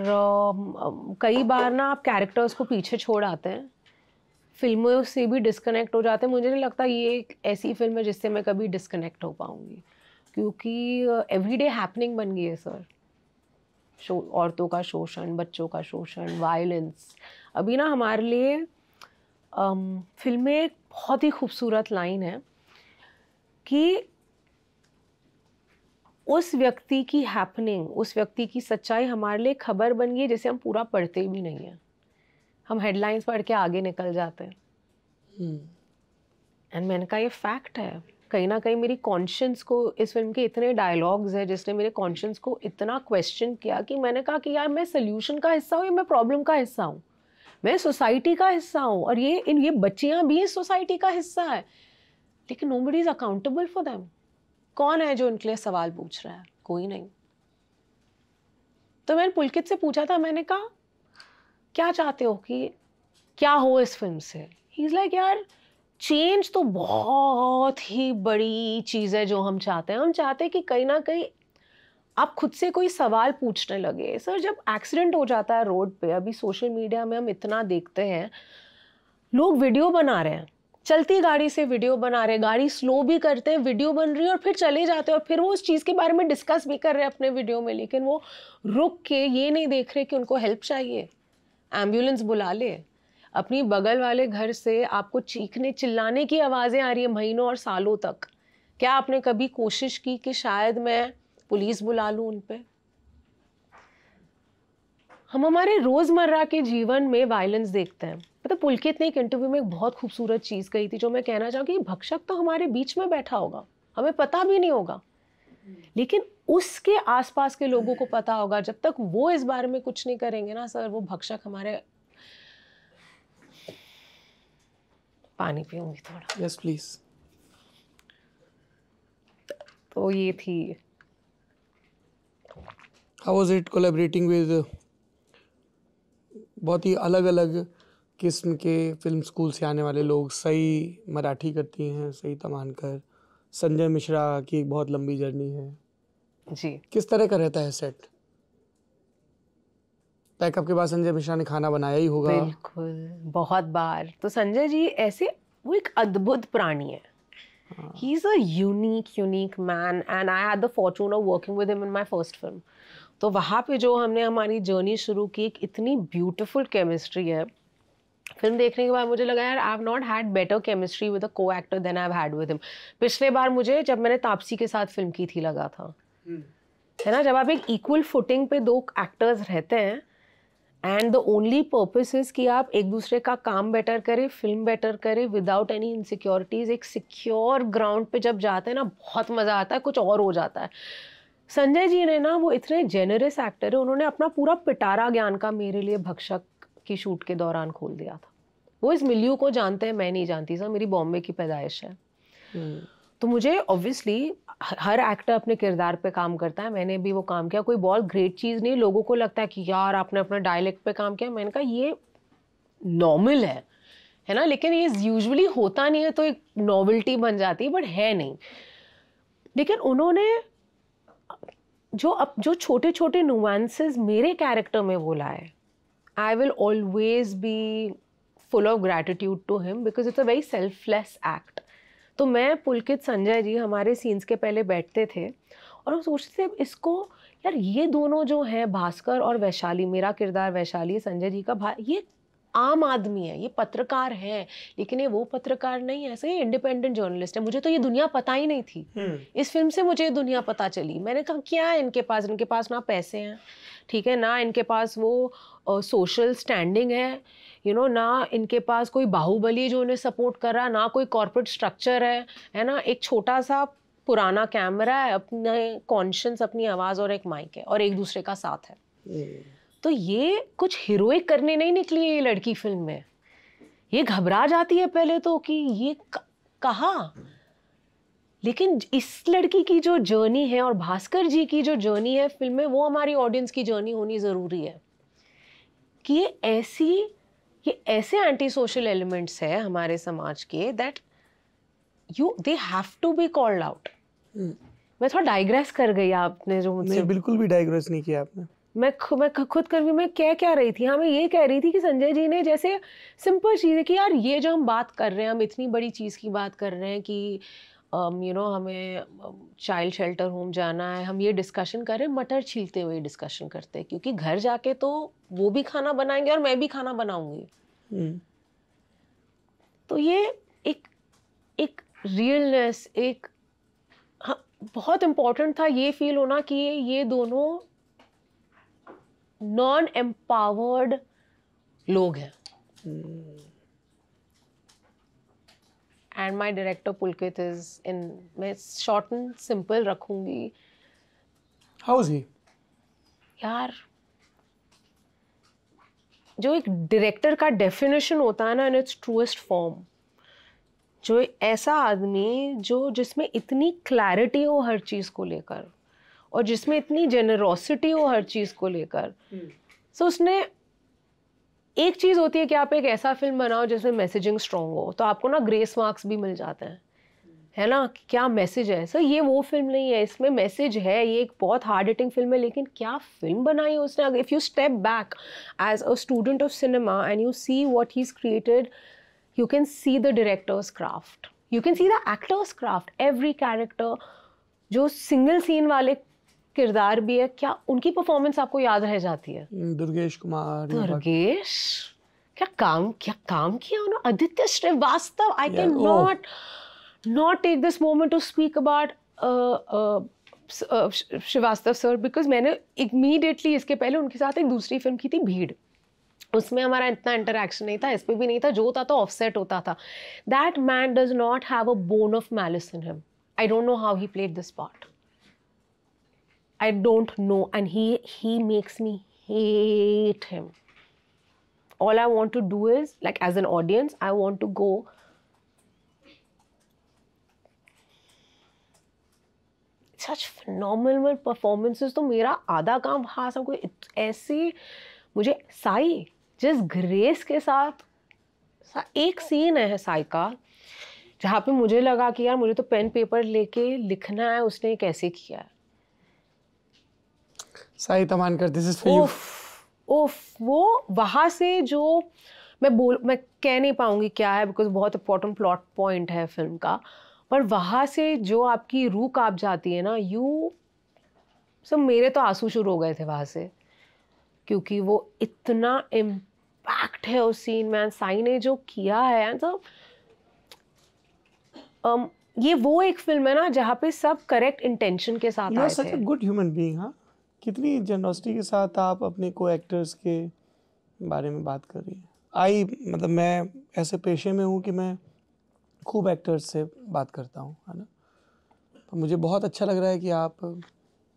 कई बार ना आप कैरेक्टर्स को पीछे छोड़ आते हैं, फिल्मों से भी डिस्कनेक्ट हो जाते हैं. मुझे नहीं लगता ये एक ऐसी फिल्म है जिससे मैं कभी डिस्कनेक्ट हो पाऊँगी क्योंकि एवरीडे हैपनिंग बन गई है सर. औरतों का शोषण, बच्चों का शोषण, वायलेंस. अभी ना हमारे लिए फिल्म में एक बहुत ही खूबसूरत लाइन है कि उस व्यक्ति की हैपनिंग, उस व्यक्ति की सच्चाई हमारे लिए खबर बन गई जिसे हम पूरा पढ़ते भी नहीं हैं. हम हेडलाइंस पढ़ के आगे निकल जाते हैं. एंड मैंने कहा ये फैक्ट है. कहीं ना कहीं मेरी कॉन्शियंस को, इस फिल्म के इतने डायलॉग्स हैं जिसने मेरे कॉन्शियंस को इतना क्वेश्चन किया कि मैंने कहा कि यार मैं सोल्यूशन का हिस्सा हूँ या मैं प्रॉब्लम का हिस्सा हूँ. मैं सोसाइटी का हिस्सा हूँ और ये बच्चियाँ भी इस सोसाइटी का हिस्सा है, लेकिन nobody is accountable for them. कौन है जो इनके लिए सवाल पूछ रहा है? कोई नहीं. तो मैंने पुलकित से पूछा था, मैंने कहा क्या चाहते हो कि क्या हो इस फिल्म से? ही इज़ लाइक यार चेंज तो बहुत ही बड़ी चीज़ है जो हम चाहते हैं. हम चाहते हैं कि कहीं ना कहीं आप खुद से कोई सवाल पूछने लगे. सर जब एक्सीडेंट हो जाता है रोड पे, अभी सोशल मीडिया में हम इतना देखते हैं, लोग वीडियो बना रहे हैं, चलती गाड़ी से वीडियो बना रहे हैं, गाड़ी स्लो भी करते हैं, वीडियो बन रही है और फिर चले जाते हैं और फिर वो उस चीज़ के बारे में डिस्कस भी कर रहे हैं अपने वीडियो में, लेकिन वो रुक के ये नहीं देख रहे कि उनको हेल्प चाहिए. एम्बुलेंस बुला ले. अपनी बगल वाले घर से आपको चीखने चिल्लाने की आवाज़ें आ रही है महीनों और सालों तक. क्या आपने कभी कोशिश की कि शायद मैं पुलिस बुला लूँ उन पे? हम हमारे रोज़मर्रा के जीवन में वायलेंस देखते हैं. मतलब पुलकित ने एक इंटरव्यू में एक बहुत खूबसूरत चीज़ कही थी जो मैं कहना चाहूँगी. भक्षक तो हमारे बीच में बैठा होगा, हमें पता भी नहीं होगा, लेकिन उसके आसपास के लोगों को पता होगा. जब तक वो इस बारे में कुछ नहीं करेंगे ना सर, वो भक्षक हमारे. पानी पीऊंगी थोड़ा. Yes please. तो ये थी. How was it collaborating with बहुत ही अलग अलग किस्म के फिल्म स्कूल से आने वाले लोग? सई मराठी करती हैं, सई तमानकर, संजय मिश्रा की एक बहुत लंबी जर्नी है जी. किस तरह का रहता है सेट? पैकअप के बाद संजय मिश्रा ने खाना बनाया ही होगा। बिल्कुल, बहुत बार। तो संजय जी ऐसे, वो एक अद्भुत प्राणी है। He is a unique man and I had the fortune of working with him in my first film. तो वहाँ पे जो हमने हमारी जर्नी शुरू की, एक इतनी ब्यूटीफुल केमिस्ट्री है। फिल्म देखने के बाद मुझे लगा यार, I have not had better chemistry with a co actor than I have had with him. पिछले बार मुझे जब मैंने तापसी के साथ फिल्म की थी लगा था, है ना, जब आप एक इक्वल फुटिंग पे दो एक्टर्स रहते हैं and the only purpose is कि आप एक दूसरे का काम बेटर करें, फिल्म बेटर करें विदाउट एनी इनसिक्योरिटीज, एक सिक्योर ग्राउंड पे जब जाते हैं ना, बहुत मज़ा आता है, कुछ और हो जाता है। संजय जी ने ना, वो इतने जेनरस एक्टर है, उन्होंने अपना पूरा पिटारा ज्ञान का मेरे लिए भक्षक की शूट के दौरान खोल दिया था। वो इस मिलियू को जानते हैं, मैं नहीं जानती सर, मेरी बॉम्बे की पैदाइश है। तो मुझे ऑब्वियसली हर एक्टर अपने किरदार पे काम करता है, मैंने भी वो काम किया, कोई बहुत ग्रेट चीज़ नहीं। लोगों को लगता है कि यार आपने अपने डायलेक्ट पे काम किया, मैंने कहा ये नॉर्मल है ना, लेकिन ये यूजुअली होता नहीं है, तो एक नॉवेल्टी बन जाती है, बट है नहीं। लेकिन उन्होंने जो छोटे छोटे नुआंसेस मेरे कैरेक्टर में वो लाए, I will always be full of gratitude to him because it's a very selfless act. तो मैं, पुलकित, संजय जी हमारे सीन्स के पहले बैठते थे और हम सोचते थे इसको, यार ये दोनों जो हैं, भास्कर और वैशाली, मेरा किरदार वैशाली है, संजय जी का ये आम आदमी है, ये पत्रकार है, लेकिन ये वो पत्रकार नहीं है, ऐसे ये इंडिपेंडेंट जर्नलिस्ट है। मुझे तो ये दुनिया पता ही नहीं थी। इस फिल्म से मुझे ये दुनिया पता चली। मैंने कहा क्या है इनके पास ना पैसे हैं, ठीक है, ना इनके पास वो सोशल स्टैंडिंग है, ना इनके पास कोई बाहुबली जो उन्हें सपोर्ट कर रहा है, ना कोई कॉर्पोरेट स्ट्रक्चर है ना, एक छोटा सा पुराना कैमरा है, अपने कॉन्शियस, अपनी आवाज़ और एक माइक है और एक दूसरे का साथ है। तो ये कुछ हीरोइक करने नहीं निकली है ये लड़की फिल्म में। ये घबरा जाती है पहले तो कि ये कहाँ, लेकिन इस लड़की की जो जर्नी है और भास्कर जी की जो जर्नी है फिल्म में, वो हमारी ऑडियंस की जर्नी होनी ज़रूरी है कि ये ऐसे एंटी सोशल एलिमेंट्स है हमारे समाज के that they have to be called out. मैं थोड़ा डाइग्रेस कर गई, आपने जो मुझसे। नहीं, बिल्कुल भी डाइग्रेस नहीं किया आपने। मैं खुद कर भी मैं क्या रही थी, हाँ मैं ये कह रही थी कि संजय जी ने जैसे सिंपल चीज़ है कि यार ये जो हम बात कर रहे हैं, हम इतनी बड़ी चीज़ की बात कर रहे हैं कि हमें चाइल्ड शेल्टर होम जाना है, हम ये डिस्कशन कर रहे हैं, मटर छीलते हुए डिस्कशन करते हैं, क्योंकि घर जाके तो वो भी खाना बनाएंगे और मैं भी खाना बनाऊंगी। तो ये एक रियलनेस, एक हाँ, बहुत इम्पोर्टेंट था ये फील होना कि ये दोनों नॉन एम्पावर्ड लोग हैं। And my director Pulkit is in, मैं शॉर्ट एंड सिंपल रखूंगी। How is he? यार जो एक डायरेक्टर का डेफिनेशन होता है ना इन इट्स ट्रूएस्ट फॉर्म, जो ऐसा आदमी जिसमें इतनी क्लैरिटी हो हर चीज़ को लेकर और जिसमें इतनी जेनरोसिटी हो हर चीज़ को लेकर। सो उसने, एक चीज़ होती है कि आप एक ऐसा फिल्म बनाओ जिसमें मैसेजिंग स्ट्रॉन्ग हो, तो आपको ना ग्रेस मार्क्स भी मिल जाते हैं, है ना, क्या मैसेज है। सर ये वो फिल्म नहीं है, इसमें मैसेज है, ये एक बहुत हार्ड हिटिंग फिल्म है, लेकिन क्या फिल्म बनाई है उसने। If you step back as a student of cinema and you see what he is created, you can see the director's craft, you can see the actor's craft, every character, जो single scene वाले किरदार भी है, क्या उनकी performance आपको याद रह जाती है। दुर्गेश कुमार, क्या काम किया उन्होंने। Aditya Shrivastava, I can not take this moment to speak about Shrivastava sir, because मैंने इमीडिएटली इसके पहले उनके साथ एक दूसरी फिल्म की थी भीड़, उसमें हमारा इतना इंटरेक्शन नहीं था, इस पे भी नहीं था, जो होता था ऑफसेट होता था। That man does not have a bone of malice in him. I don't know how he played this part, I don't know, and he makes me hate him. All I want to do is, like as an audience, I want to go, such phenomenal performances। तो मेरा आधा काम हाँ सबको ऐसे, मुझे साई जिस grace के साथ, एक सीन है साई का जहाँ पे मुझे लगा कि यार मुझे तो पेन पेपर लेके लिखना है, उसने कैसे किया है। Sai Tamhankar, this is for you. उफ, वो वहाँ से जो मैं कह नहीं पाऊंगी क्या है, बिकॉज बहुत इंपॉर्टेंट प्लॉट पॉइंट है फिल्म का, पर वहाँ से जो आपकी रूह कांप जाती है ना, सब मेरे तो आंसू शुरू हो गए थे वहाँ से, क्योंकि वो इतना इम्पैक्ट है उस सीन में, साई ने जो किया है। तो ये वो एक फिल्म है ना जहाँ पे सब करेक्ट इंटेंशन के साथ आए थे। Good human being. हाँ, कितनी जनरॉसिटी के साथ आप अपने को एक्टर्स के बारे में बात कर रही हैं। मतलब मैं ऐसे पेशे में हूँ कि मैं खूब एक्टर्स से बात करता हूँ, है ना। तो मुझे बहुत अच्छा लग रहा है कि आप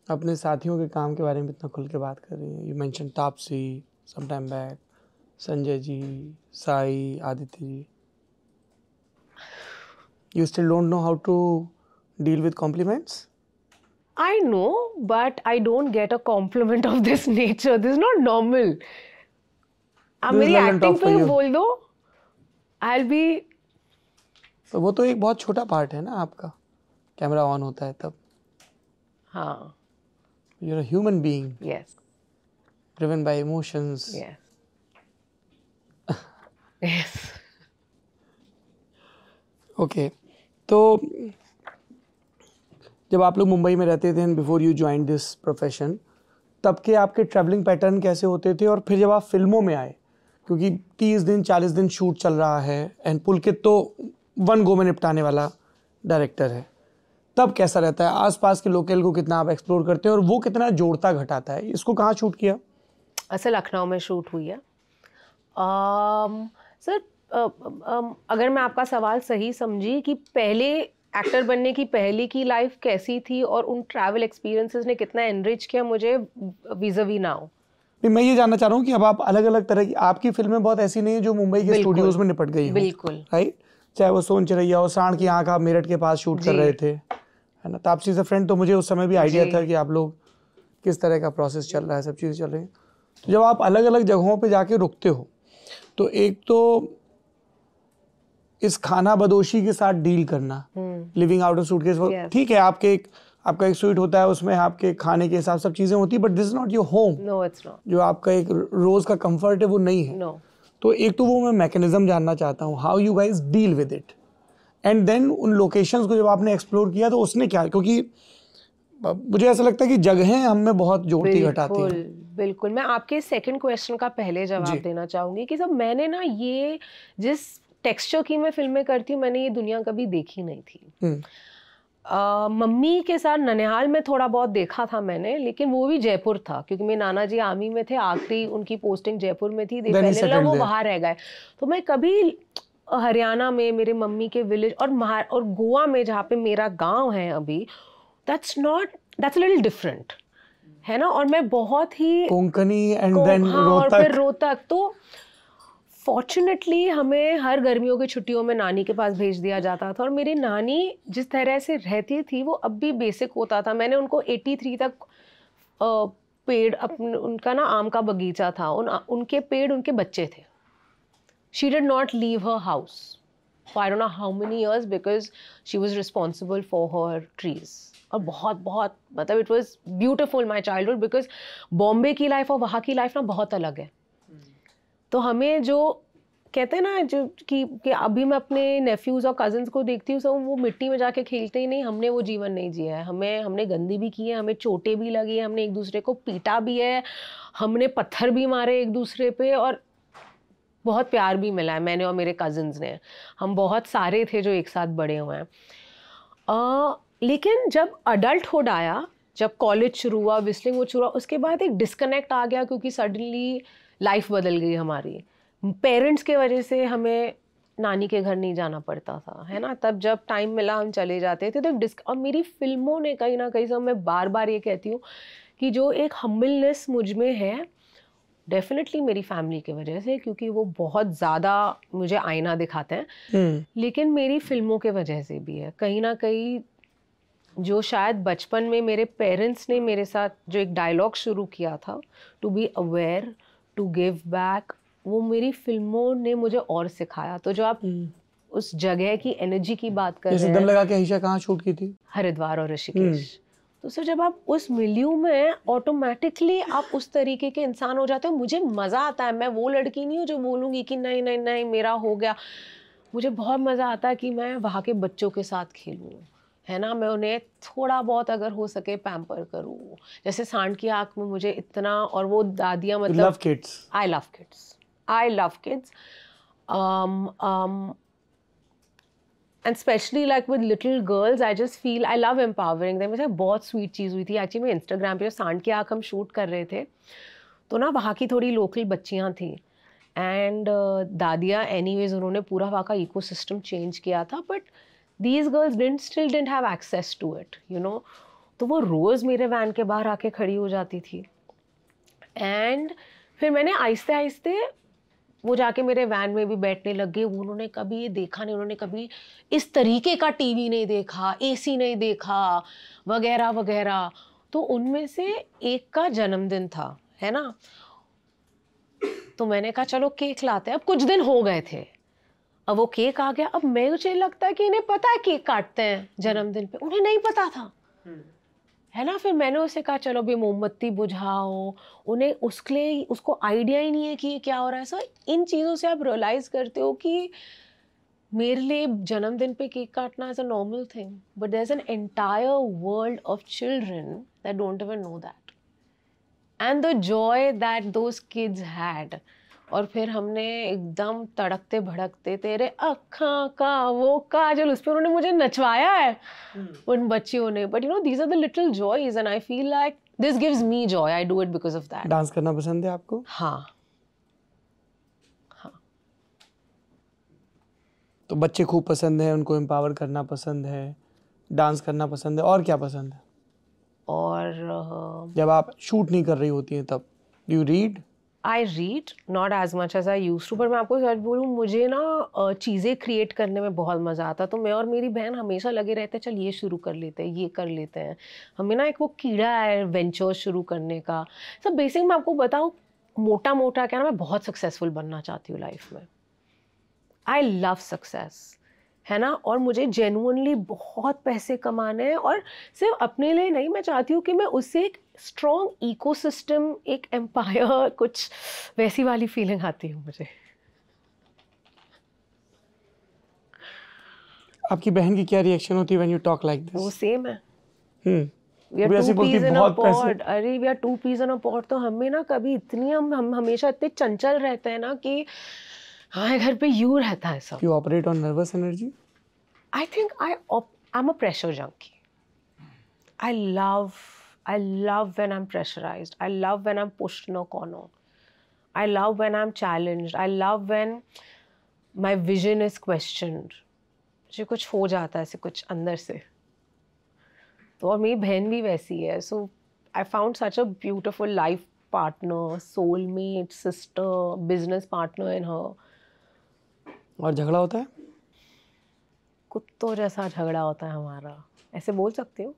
अपने साथियों के काम के बारे में इतना खुल के बात कर रही हैं। You mention Taapsee some time back, Sanjay ji, Sai, Aditya ji. You still don't know how to deal with compliments? I know, but I don't get a compliment of this nature. This is not normal. आप मेरी एक्टिंग पे बोल दो, I'll be. तो वो तो एक बहुत छोटा पार्ट है ना आपका, कैमरा ऑन होता है तब। हाँ। You're a human being. Yes. Driven by emotions. Yes. Yes. Okay. तो जब आप लोग मुंबई में रहते थे before you join this profession, तब के आपके ट्रैवलिंग पैटर्न कैसे होते थे? और फिर जब आप फिल्मों में आए, क्योंकि 30 दिन 40 दिन शूट चल रहा है, एंड पुलकित तो 1 गो में निपटाने वाला डायरेक्टर है, तब कैसा रहता है? आसपास के लोकल को कितना आप एक्सप्लोर करते हैं और वो कितना जोड़ता घटाता है? इसको कहाँ शूट किया? ऐसे लखनऊ में शूट हुई है। सर, अगर मैं आपका सवाल सही समझी कि पहले एक्टर बनने की पहले की लाइफ कैसी थी और उन ट्रैवल एक्सपीरियंसेस ने कितना एनरिच किया मुझे विज़ावी नाउ। मैं ये जानना चाह रहा हूँ कि अब आप अलग अलग तरह की, आपकी फिल्में बहुत ऐसी नहीं है जो मुंबई के स्टूडियोज में निपट गई हो। बिल्कुल, राइट। चाहे वो सोन चिरैया और सांड की आंख आप मेरठ के पास शूट कर रहे थे, है ना। तापसी से फ्रेंड तो मुझे उस समय भी आइडिया था कि आप लोग किस तरह का प्रोसेस चल रहा है, सब चीज़ें चल रही हैं। तो जब आप अलग अलग जगहों पर जाके रुकते हो, तो एक तो इस खाना बदोशी के साथ डील करना, लिविंग आउट ऑफ सूटकेस, ठीक है, आपका एक स्वीट होता है, उसमें आपके खाने के हिसाब सब चीजें होती है, but this is not your home. No, it's not. जो आपका एक रोज का कंफर्ट है वो नहीं है। no. तो एक तो वो मैं मैकेनिज्म जानना चाहता हूँ, how you guys deal with it, and then उन लोकेशंस को जब आपने एक्सप्लोर किया तो उसने क्या, क्योंकि मुझे ऐसा लगता है कि जगहें हम में बहुत जोड़ती घटाती हैं। बिल्कुल। मैं आपके सेकंड क्वेश्चन का पहले जवाब देना चाहूंगी कि जब मैंने ना ये जिस टेक्सचर की मैं फिल्में करती हूँ, मैंने ये दुनिया कभी देखी नहीं थी। मम्मी के साथ ननिहाल में थोड़ा बहुत देखा था मैंने, लेकिन वो भी जयपुर था, क्योंकि मेरे नाना जी आर्मी में थे, आखिरी उनकी पोस्टिंग जयपुर में थी, पहले वो बाहर रह गए। तो मैं कभी हरियाणा में मेरे मम्मी के विलेज और गोवा में जहाँ पे मेरा गाँव है अभी, दैट्स अ लिटिल डिफरेंट, है ना। और मैं बहुत ही कोंकणी एंड देन रोहतक, और फिर रोहतक। तो फॉर्चुनेटली हमें हर गर्मियों की छुट्टियों में नानी के पास भेज दिया जाता था, और मेरी नानी जिस तरह से रहती थी वो अब भी बेसिक होता था। मैंने उनको 83 तक पेड़, उनका ना आम का बगीचा था, उनके पेड़ उनके बच्चे थे। She did not leave her house for I don't know how many years, because she was responsible for her trees. और बहुत मतलब it was beautiful my childhood, because Bombay की लाइफ और वहाँ की लाइफ ना बहुत अलग है। तो हमें जो कहते हैं ना, जो कि अभी मैं अपने नेफ्यूज़ और कज़न्स को देखती हूँ, सब वो मिट्टी में जाके खेलते ही नहीं, हमने वो जीवन नहीं जिया है। हमने गंदी भी की है, हमें चोटें भी लगी है, हमने एक दूसरे को पीटा भी है, हमने पत्थर भी मारे एक दूसरे पे, और बहुत प्यार भी मिला है मैंने और मेरे कज़न्स ने। हम बहुत सारे थे जो एक साथ बड़े हुए हैं। लेकिन जब अडल्टहुड आया, जब कॉलेज शुरू हुआ, विस्लिंग वो शुरू हुआ, उसके बाद एक डिस्कनेक्ट आ गया, क्योंकि सडनली लाइफ बदल गई हमारी। पेरेंट्स के वजह से हमें नानी के घर नहीं जाना पड़ता था, है ना। तब जब टाइम मिला हम चले जाते थे। तो और मेरी फिल्मों ने कहीं ना कहीं, सब मैं बार बार ये कहती हूँ कि जो एक हम्बलनेस मुझ में है, डेफिनेटली मेरी फैमिली की वजह से, क्योंकि वो बहुत ज़्यादा मुझे आईना दिखाते हैं, लेकिन मेरी फिल्मों के वजह से भी है कहीं ना कहीं। जो शायद बचपन में मेरे पेरेंट्स ने मेरे साथ जो एक डायलॉग शुरू किया था, to be aware, to give back, वो मेरी फिल्मों ने मुझे और सिखाया। तो जो आप उस जगह की एनर्जी की बात कर रहे हैं, दम लगा के आयशा कहाँ शूट की थी? हरिद्वार और ऋषिकेश। तो सर जब आप उस मिलियू में ऑटोमेटिकली आप उस तरीके के इंसान हो जाते हो। मुझे मज़ा आता है, मैं वो लड़की नहीं हूँ जो बोलूँगी कि नहीं नहीं नहीं मेरा हो गया। मुझे बहुत मज़ा आता है कि मैं वहाँ के बच्चों के साथ खेलूँ, है ना, मैं उन्हें थोड़ा बहुत अगर हो सके पैम्पर करूँ। जैसे सांड की आँख में मुझे इतना, और वो दादियाँ मतलब love kids. I love kids, I love kids and especially like with little girls, I just feel I love empowering them. मुझे बहुत स्वीट चीज़ हुई थी एक्चुअली। मैं इंस्टाग्राम पे सांड की आँख हम शूट कर रहे थे, तो ना वहाँ की थोड़ी लोकल बच्चियाँ थी एंड दादियाँ एनीवेज उन्होंने पूरा वहाँ का इकोसिस्टम चेंज किया था, but these girls still didn't have access to it, you know. तो वो रोज़ मेरे वैन के बाहर आके खड़ी हो जाती थी एंड फिर मैंने आहिस्ते आहिस्ते वो जाके मेरे वैन में भी बैठने लग गए। उन्होंने कभी ये देखा नहीं, उन्होंने कभी इस तरीके का टीवी नहीं देखा, एसी नहीं देखा वगैरह वगैरह। तो उनमें से एक का जन्मदिन था, है ना, तो मैंने कहा चलो केक लाते हैं। अब कुछ दिन हो गए थे, अब वो केक आ गया। अब मुझे लगता है कि इन्हें पता है केक काटते हैं जन्मदिन पे, उन्हें नहीं पता था, है ना। फिर मैंने उससे कहा चलो भी मोमबत्ती बुझाओ, उन्हें उसके लिए उसको आइडिया ही नहीं है कि ये क्या हो रहा है। सो इन चीज़ों से आप रियलाइज़ करते हो कि मेरे लिए जन्मदिन पे केक काटना is a normal thing, but there is an entire world of children that don't even know that and the joy that those kids had. और फिर हमने एकदम तड़कते भड़कते तेरे अखा का वो काजल, उस पर उन्होंने मुझे नचवाया है उन बच्चियों ने। But you know these are the little joys and I feel like this gives me joy, I do it because of that. Dance करना पसंद है आपको? हाँ हाँ। तो बच्चे खूब पसंद है, उनको एम्पावर करना पसंद है, डांस करना पसंद है, और क्या पसंद है? और जब आप शूट नहीं कर रही होती हैं तब do you read? I read not as much as I use to, पर मैं आपको सच बोलूँ मुझे ना चीज़ें क्रिएट करने में बहुत मज़ा आता। तो मैं और मेरी बहन हमेशा लगे रहते हैं चल ये शुरू कर लेते हैं, ये कर लेते हैं। हमें ना एक वो कीड़ा है वेंचर शुरू करने का। सब बेसिक मैं आपको बताऊँ मोटा मोटा क्या ना, मैं बहुत सक्सेसफुल बनना चाहती हूँ लाइफ में। आई लव सक्सेस, है ना, और मुझे जेन्युइनली बहुत पैसे कमाने हैं, और सिर्फ अपने लिए नहीं, मैं चाहती हूँ कि मैं उससे एक स्ट्रॉन्ग इकोसिस्टम, एक एम्पायर, कुछ वैसी वाली फीलिंग आती है मुझे। आपकी बहन की क्या रिएक्शन होती है when you talk like this? वो सेम है। We are two peas in a pod. अरे we are two peas in a pod। तो हमें ना कभी इतनी हम हमेशा इतने चंचल रहते हैं ना कि हाँ घर पे यूं रहता है सब। You operate on nervous energy? I think I'm a pressure junkie. I love when I'm pressurized. I love when I'm pushed in a corner. I love when I'm challenged. I love when my vision is questioned. मुझे कुछ हो जाता है ऐसे कुछ अंदर से। तो और मेरी बहन भी वैसी है। So I found such a beautiful life partner, soulmate, sister, business partner in her. और झगड़ा होता है? कुत्तों जैसा झगड़ा होता है हमारा, ऐसे बोल सकते हो?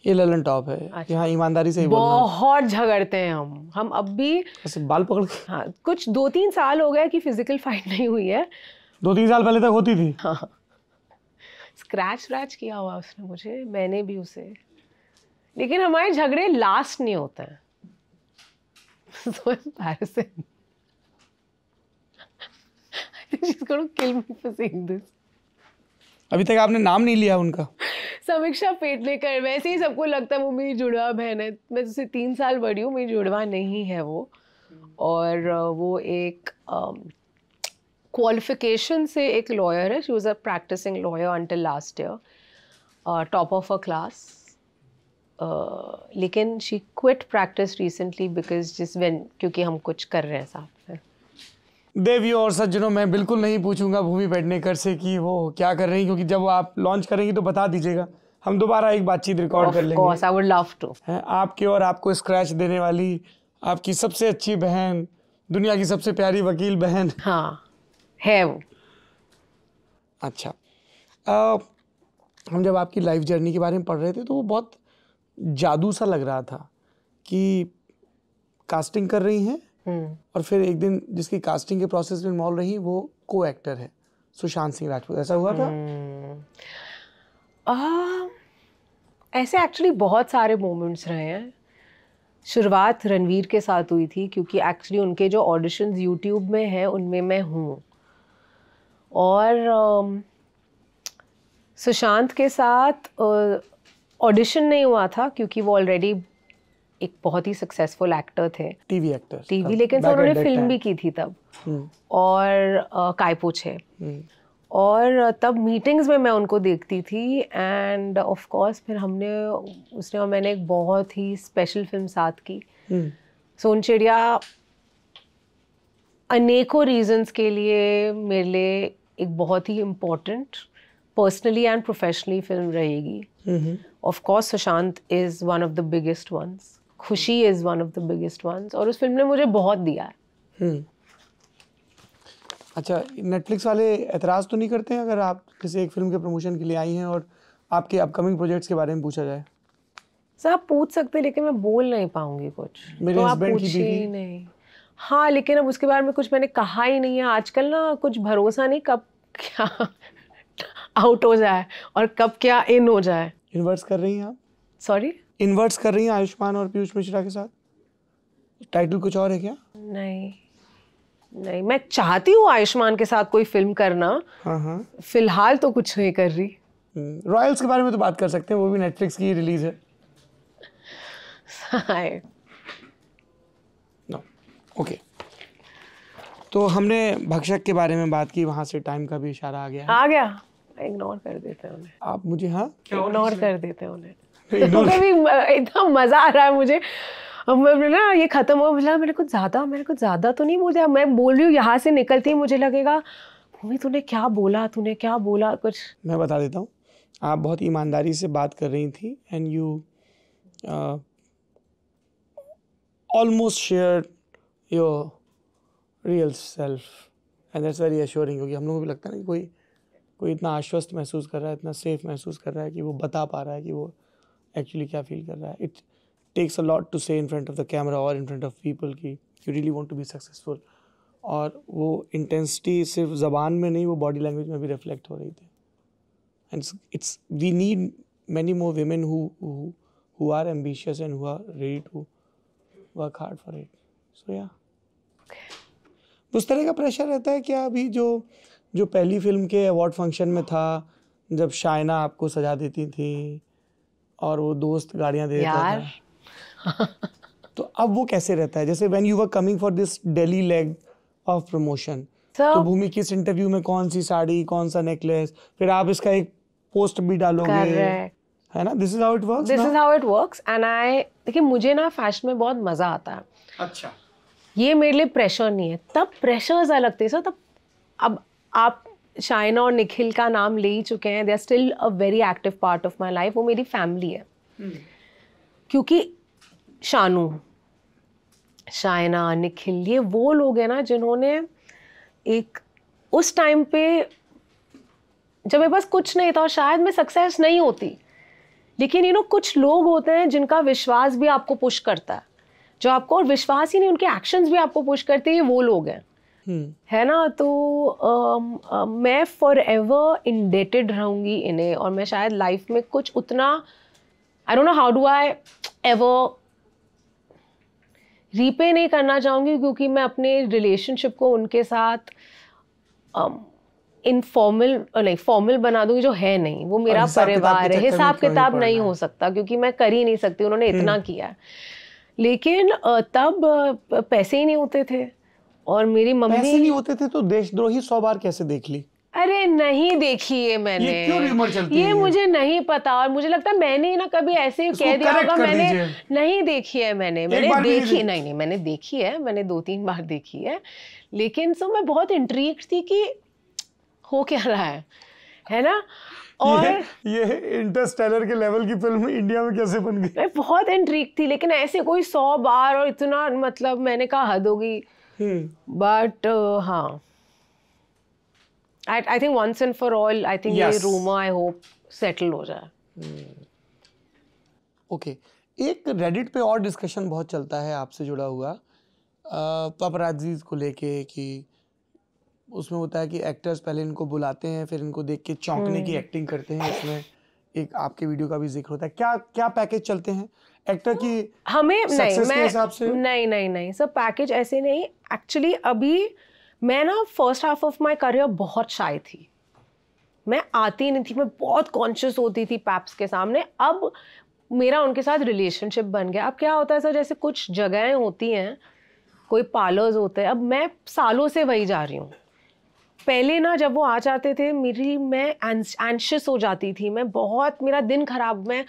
ये ललन टॉप है। अच्छा। यहाँ ईमानदारी से ही बोलना। बहुत झगड़ते हैं हम अब भी। ऐसे बाल पकड़ के? हाँ, कुछ 2-3 साल हो गए कि फिजिकल फाइट नहीं हुई है। 2-3 साल पहले तक होती थी। हाँ, स्क्रैच किया हुआ उसने मुझे, मैंने भी उसे, लेकिन हमारे झगड़े लास्ट नहीं होते हैं। So embarrassing. She's gonna kill me for saying this. अभी तक आपने नाम नहीं लिया उनका? समीक्षा पेटनेकर। वैसे ही सबको लगता है वो मेरी जुड़वा बहन है। मैं उससे 3 साल बड़ी हूँ, मेरी जुड़वा नहीं है वो। और वो एक क्वालिफिकेशन से एक लॉयर है। She was a practising lawyer until last year, top of a class. लेकिन she quit practice recently because क्योंकि हम कुछ कर रहे हैं साथ में। देवियों और सज्जनों, मैं बिल्कुल नहीं पूछूंगा भूमि पेडनेकर से कि वो क्या कर रही हैं, क्योंकि जब वो आप लॉन्च करेंगी तो बता दीजिएगा, हम दोबारा एक बातचीत रिकॉर्ड कर लेंगे। Of course, I would love to. हैं आपके और आपको स्क्रैच देने वाली आपकी सबसे अच्छी बहन, दुनिया की सबसे प्यारी वकील बहन। हाँ है वो। अच्छा, हम जब आपकी लाइफ जर्नी के बारे में पढ़ रहे थे तो वो बहुत जादू सा लग रहा था कि कास्टिंग कर रही हैं और फिर एक दिन जिसकी कास्टिंग के प्रोसेस में इन्वॉल्व रही वो को एक्टर है सुशांत सिंह राजपूत। ऐसा हुआ था? ऐसे एक्चुअली बहुत सारे मोमेंट्स रहे हैं। शुरुआत रणवीर के साथ हुई थी क्योंकि एक्चुअली उनके जो ऑडिशंस यूट्यूब में हैं उनमें मैं हूँ, और सुशांत के साथ ऑडिशन नहीं हुआ था क्योंकि वो ऑलरेडी एक बहुत ही सक्सेसफुल एक्टर थे, टीवी एक्टर, टीवी, लेकिन सर उन्होंने फिल्म भी की थी तब, और कायपोछे, और तब मीटिंग्स में मैं उनको देखती थी, एंड ऑफ कोर्स फिर उसने और मैंने एक बहुत ही स्पेशल फिल्म साथ की, सोनचिड़िया। अनेकों रीजंस के लिए मेरे लिए एक बहुत ही important personally and professionally film रहेगी। Of course Sushant is one of the biggest ones, Khushi is one of the biggest ones, और उस फिल्म ने मुझे बहुत दिया है। अच्छा, नेटफ्लिक्स वाले एतराज़ तो नहीं करते हैं अगर आप किसी एक फिल्म के प्रमोशन के लिए आई हैं और आपके अपकमिंग प्रोजेक्ट्स के बारे में पूछा जाए? सर आप पूछ सकते, लेकिन मैं बोल नहीं पाऊंगी कुछ, मेरे तो आप हस्बैंड की पूछिए ही बीवी। नहीं। हाँ, लेकिन अब उसके बारे में कुछ मैंने कहा ही नहीं है। आजकल ना कुछ भरोसा नहीं कब क्या आउट हो जाए और कब क्या इन हो जाए। इन्वर्ट्स कर रही हैं आप? सॉरी, इन्वर्ट्स कर रही हैं आयुष्मान और पीयूष मिश्रा के साथ? टाइटल कुछ और है क्या? नहीं नहीं, मैं चाहती हूँ आयुष्मान के साथ कोई फिल्म करना, हाँ, फिलहाल तो कुछ नहीं कर रही। रॉयल्स के बारे में तो बात कर सकते हैं, वो भी नेटफ्लिक्स की रिलीज है। हाय, ओके, तो हमने भक्षक के बारे में बात की, वहाँ से टाइम का भी इशारा आ गया है। आ गया, इग्नोर कर देते हैं उन्हें, आप मुझे हाँ इग्नोर कर देते हैं उन्हें। मुझे भी इतना मजा आ रहा है मुझे। अब मैं ना ये खत्म हो, बोला मैंने कुछ ज्यादा तो नहीं बोला। मैं बोल रही हूँ, यहाँ से निकलती ही मुझे लगेगा भूमि तूने क्या बोला कुछ। मैं बता देता हूँ, आप बहुत ईमानदारी से बात कर रही थी, and you almost share your real self, and that's very assuring. क्योंकि हम लोगों को भी लगता है ना कि कोई इतना आश्वस्त महसूस कर रहा है, इतना सेफ महसूस कर रहा है कि वो बता पा रहा है कि वो एक्चुअली क्या फील कर रहा है। It takes a lot to say in front of the camera और इन फ्रंट ऑफ पीपल कि you really want to be successful, और वो इंटेंसिटी सिर्फ ज़बान में नहीं, वो बॉडी लैंग्वेज में भी रिफ्लेक्ट हो रही थी। And it's we need many more women who are ambitious and who are ready to work hard for it. So yeah. उस तरह का प्रेशर रहता है क्या अभी जो पहली फिल्म के अवार्ड फंक्शन में था, जब शाइना आपको सजा देती थी और वो दोस्त गाड़ियाँ दे देता था, तो अब वो कैसे रहता है? जैसे when you were coming for this Delhi leg of promotion, तो भूमि किस इंटरव्यू में कौन सी साड़ी, कौन सा नेकलेस, फिर आप इसका एक पोस्ट भी डालोगे, है ना? This is how it works. And देखिए मुझे ना फैशन में बहुत मजा आता है। अच्छा, ये मेरे लिए प्रेशर नहीं है, तब प्रेशर्स अलग थे सर। तब अब आप शाइना और निखिल का नाम ले ही चुके हैं, they are still a very active part of my life. वो मेरी फैमिली है, क्योंकि शानू, शाइना, निखिल, ये वो लोग हैं ना जिन्होंने एक उस टाइम पे जब मेरे पास कुछ नहीं था और शायद मैं सक्सेस नहीं होती, लेकिन कुछ लोग होते हैं जिनका विश्वास भी आपको पुश करता है, जो आपको, और विश्वास ही नहीं उनके एक्शंस भी आपको पुश करते हैं, ये वो लोग हैं, है ना? तो मैं फॉर एवर इंडेटेड रहूँगी इन्हें, और मैं शायद लाइफ में कुछ उतना, I don't know how do I ever repay नहीं करना चाहूँगी, क्योंकि मैं अपने रिलेशनशिप को उनके साथ इनफॉर्मल नहीं फॉर्मल बना दूंगी, जो है नहीं। वो मेरा परिवार है, हिसाब किताब नहीं हो सकता क्योंकि मैं कर ही नहीं सकती, उन्होंने इतना किया है। लेकिन तब पैसे ही नहीं होते थे, और मेरी मम्मी, पैसे नहीं होते थे तो देशद्रोही 100 बार कैसे देख ली? अरे नहीं देखी है मैंने, ये क्यों रिमोट चलती ये है? मुझे नहीं पता, और मुझे लगता है मैंने ना कभी ऐसे कह दिया होगा। मैंने नहीं देखी है, मैंने देखी नहीं, मैंने देखी है, मैंने 2-3 बार देखी है, लेकिन सो मैं बहुत इंट्रीग्ड थी कि हो क्या रहा है ना? और ये इंटरस्टेलर के लेवल की फिल्म इंडिया में कैसे बन गई? मैं बहुत इंट्रीग थी, लेकिन ऐसे कोई 100 बार और इतना, मतलब मैंने कहा हद होगी। बट हाँ, I think once and for all, I think ये रूमर आई होप सेटल हो जाए। ओके, एक रेडिट पे और डिस्कशन बहुत चलता है आपसे जुड़ा हुआ, पापराजीज को लेके, कि उसमें होता है कि एक्टर्स पहले इनको बुलाते हैं, फिर इनको देख के चौंकने की एक्टिंग करते हैं, इसमें एक आपके वीडियो का भी जिक्र होता है, क्या क्या पैकेज चलते हैं एक्टर की हमें? नहीं, सक्सेस के मैं हिसाब से? नहीं सर, पैकेज ऐसे नहीं। एक्चुअली अभी मैं ना first half of my career बहुत शाय थी, मैं आती नहीं थी, मैं बहुत कॉन्शियस होती थी पैप्स के सामने। अब मेरा उनके साथ रिलेशनशिप बन गया। अब क्या होता है सर, जैसे कुछ जगहें होती हैं, कोई पार्लर्स होते हैं, अब मैं सालों से वही जा रही हूँ। पहले ना जब वो आ जाते थे मैं एंशियस हो जाती थी, मैं बहुत, मेरा दिन खराब, मैं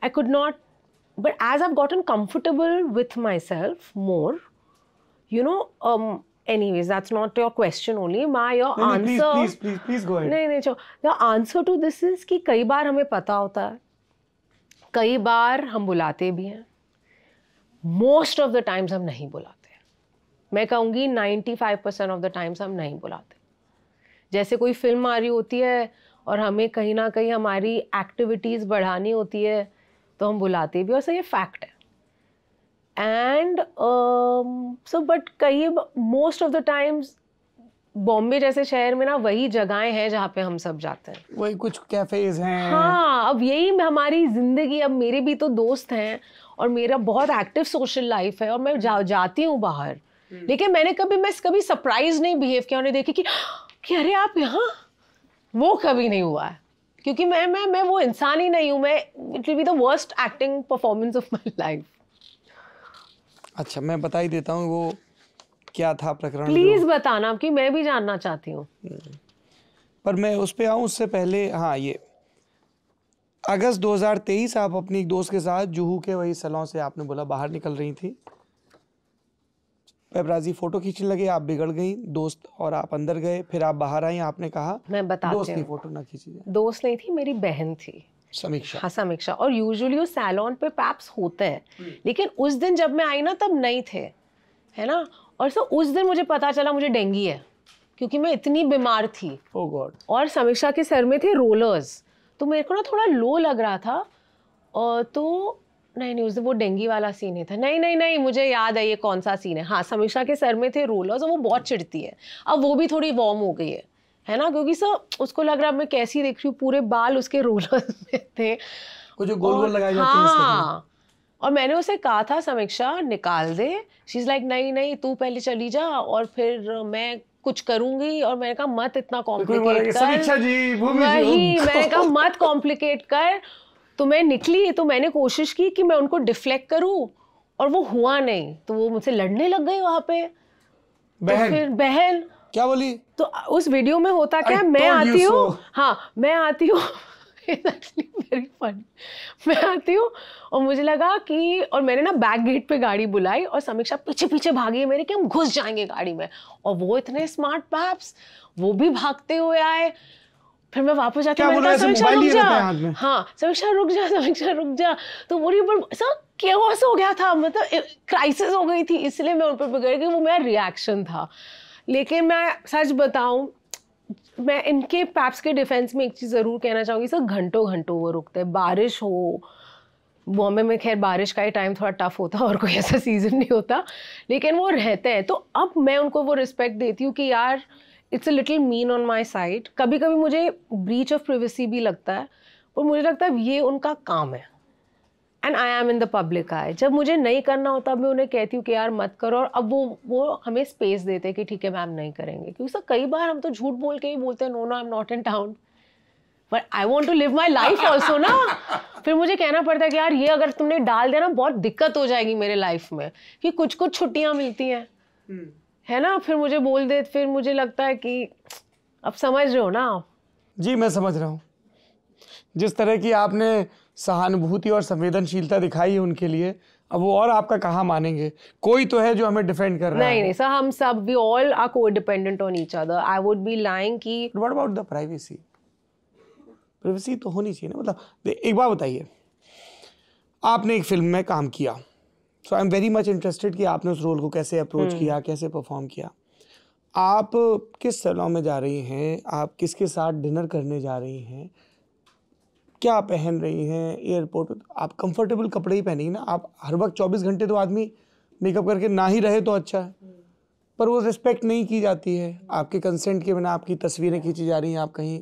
I could not, but as I have gotten comfortable with myself more, you know, anyways that's not your question only, your answer, please go ahead. नहीं the answer to this is कि कई बार हमें पता होता है, कई बार हम बुलाते भी हैं, most of the times हम नहीं बुलाते। मैं कहूँगी 95% of the times हम नहीं बुलाते। जैसे कोई फिल्म आ रही होती है और हमें कहीं ना कहीं हमारी एक्टिविटीज़ बढ़ानी होती है तो हम बुलाते भी, और सर ये फैक्ट है। एंड सो बट कई most of the times Bombay जैसे शहर में ना वही जगहें हैं जहाँ पे हम सब जाते हैं, वही कुछ कैफेज हैं। हाँ, अब यही हमारी जिंदगी। अब मेरे भी तो दोस्त हैं और मेरा बहुत एक्टिव सोशल लाइफ है और मैं जाती हूँ बाहर, लेकिन मैं कभी सरप्राइज नहीं बिहेव किया उन्हें देखे कि अरे आप यहाँ, वो कभी नहीं हुआ है, क्योंकि मैं वो इंसान ही नहीं हूँ। मैं it will be the worst acting performance of my life. अच्छा, मैं बता ही देता हूँ वो क्या था प्रकरण। प्लीज बताना, कि मैं भी जानना चाहती हूँ। पर मैं उस पे आऊँ उससे पहले, हाँ, ये अगस्त 2023 आप अपनी एक दोस्त के साथ जुहू के वही सैलून से आपने बोला बाहर निकल रही थी, पेपराजी फोटो खींचने लगे, आप बिगड़ गई, दोस्त और आप अंदर गए, फिर आप बाहर आई, आपने कहा मैं बताती हूँ, दोस्त की फोटो ना खींची जाए। दोस्त नहीं थी, मेरी बहन थी समीक्षा। हाँ, समीक्षा। और यूजुअली उस सैलून पे पैप्स होते हैं, लेकिन उस दिन जब मैं आई ना तब नहीं थे, है ना। और सर उस दिन मुझे पता चला मुझे डेंगी है, क्योंकि मैं इतनी बीमार थी। ओह गॉड। और समीक्षा के सर में थे रोलर्स, तो मेरे को ना थोड़ा लो लग रहा था, और तो नहीं उस दिन वो डेंगी वाला सीन नहीं था। नहीं मुझे याद है ये कौन सा सीन है। हाँ, समीक्षा के सर में थे रोलर्स और वो बहुत चिढ़ती है। अब वो भी थोड़ी वार्म हो गई है ना, क्योंकि सर उसको लग रहा है मैं कैसी देख रही हूँ, पूरे बाल उसके रोलर्स में थे, वो जो गोल गोल लगाए जाते हैं। हाँ, और मैंने उसे कहा था समीक्षा निकाल दे, शी इज लाइक नहीं तू पहले चली जा और फिर मैं कुछ करूंगी। और मैंने कहा मत इतना कॉम्प्लिकेट कर, समीक्षा जी, वही मैंने कहा मत कॉम्प्लिकेट कर। तो मैं निकली, तो मैंने कोशिश की कि मैं उनको डिफ्लेक्ट करूं, और वो हुआ नहीं, तो वो मुझसे लड़ने लग गई वहां पे। बहन? तो फिर बहन क्या बोली? तो उस वीडियो में होता क्या, मैं आती हूँ, हाँ मैं आती हूँ वेरी फन, मैं आती हूँ और मुझे लगा कि, और मैंने ना बैक गेट पे गाड़ी बुलाई और समीक्षा पीछे पीछे भागी है मेरे कि हम घुस जाएंगे गाड़ी में, और वो इतने स्मार्ट पैप्स, वो भी भागते हुए आए। फिर मैं वापस जाती हूँ, समीक्षा रुक जा, हाँ समीक्षा रुक जा, समीक्षा रुक जा। तो वो सर केओस हो गया था, मतलब क्राइसिस हो गई थी, इसलिए मैं उन पर बिगड़ गई, वो मेरा रिएक्शन था। लेकिन मैं सच बताऊं, मैं इनके पैप्स के डिफेंस में एक चीज़ ज़रूर कहना चाहूँगी सर, घंटों घंटों वो रुकते हैं, बारिश हो, बॉम्बे में खैर बारिश का ही टाइम थोड़ा टफ होता है और कोई ऐसा सीज़न नहीं होता, लेकिन वो रहते हैं। तो अब मैं उनको वो रिस्पेक्ट देती हूँ कि यार it's a little mean on my side. कभी कभी मुझे ब्रीच ऑफ प्राइवेसी भी लगता है, और मुझे लगता है ये उनका काम है, and I am in the public eye. जब मुझे नहीं करना होता मैं उन्हें कहती हूँ कि यार मत करो, और अब वो हमें स्पेस देते हैं कि ठीक है मैम नहीं करेंगे, क्योंकि सर कई बार हम तो झूठ बोल के ही बोलते हैं no I am not in town, but I want to live my life also ना। फिर मुझे कहना पड़ता है कि यार ये अगर तुमने डाल दिया ना बहुत दिक्कत हो जाएगी मेरे लाइफ में, कि कुछ कुछ छुट्टियाँ मिलती हैं, है ना। फिर मुझे बोल दे, फिर मुझे लगता है कि अब समझ रहे हो ना आप। जी मैं समझ रहा हूँ, जिस तरह की आपने सहानुभूति और संवेदनशीलता दिखाई है उनके लिए, अब वो और आपका कहाँ मानेंगे, कोई तो है जो हमें डिफेंड कर रहा है। नहीं सर, हम सब we all are codependent on each other. I would be lying कि what about the privacy? Privacy तो होनी चाहिए ना। मतलब एक बात बताइए, आपने एक फिल्म में काम किया, so I am very much interested कि आपने उस रोल को कैसे अप्रोच किया, कैसे परफॉर्म किया। आप किस सैलून में जा रही हैं, आप किसके साथ डिनर करने जा रही हैं, क्या पहन रही हैं, एयरपोर्ट पर आप कंफर्टेबल कपड़े ही पहनेंगी ना। आप हर वक्त 24 घंटे तो आदमी मेकअप करके ना ही रहे तो अच्छा है, पर वो रिस्पेक्ट नहीं की जाती है। आपके कंसेंट के बिना आपकी तस्वीरें खींची जा रही हैं, आप कहीं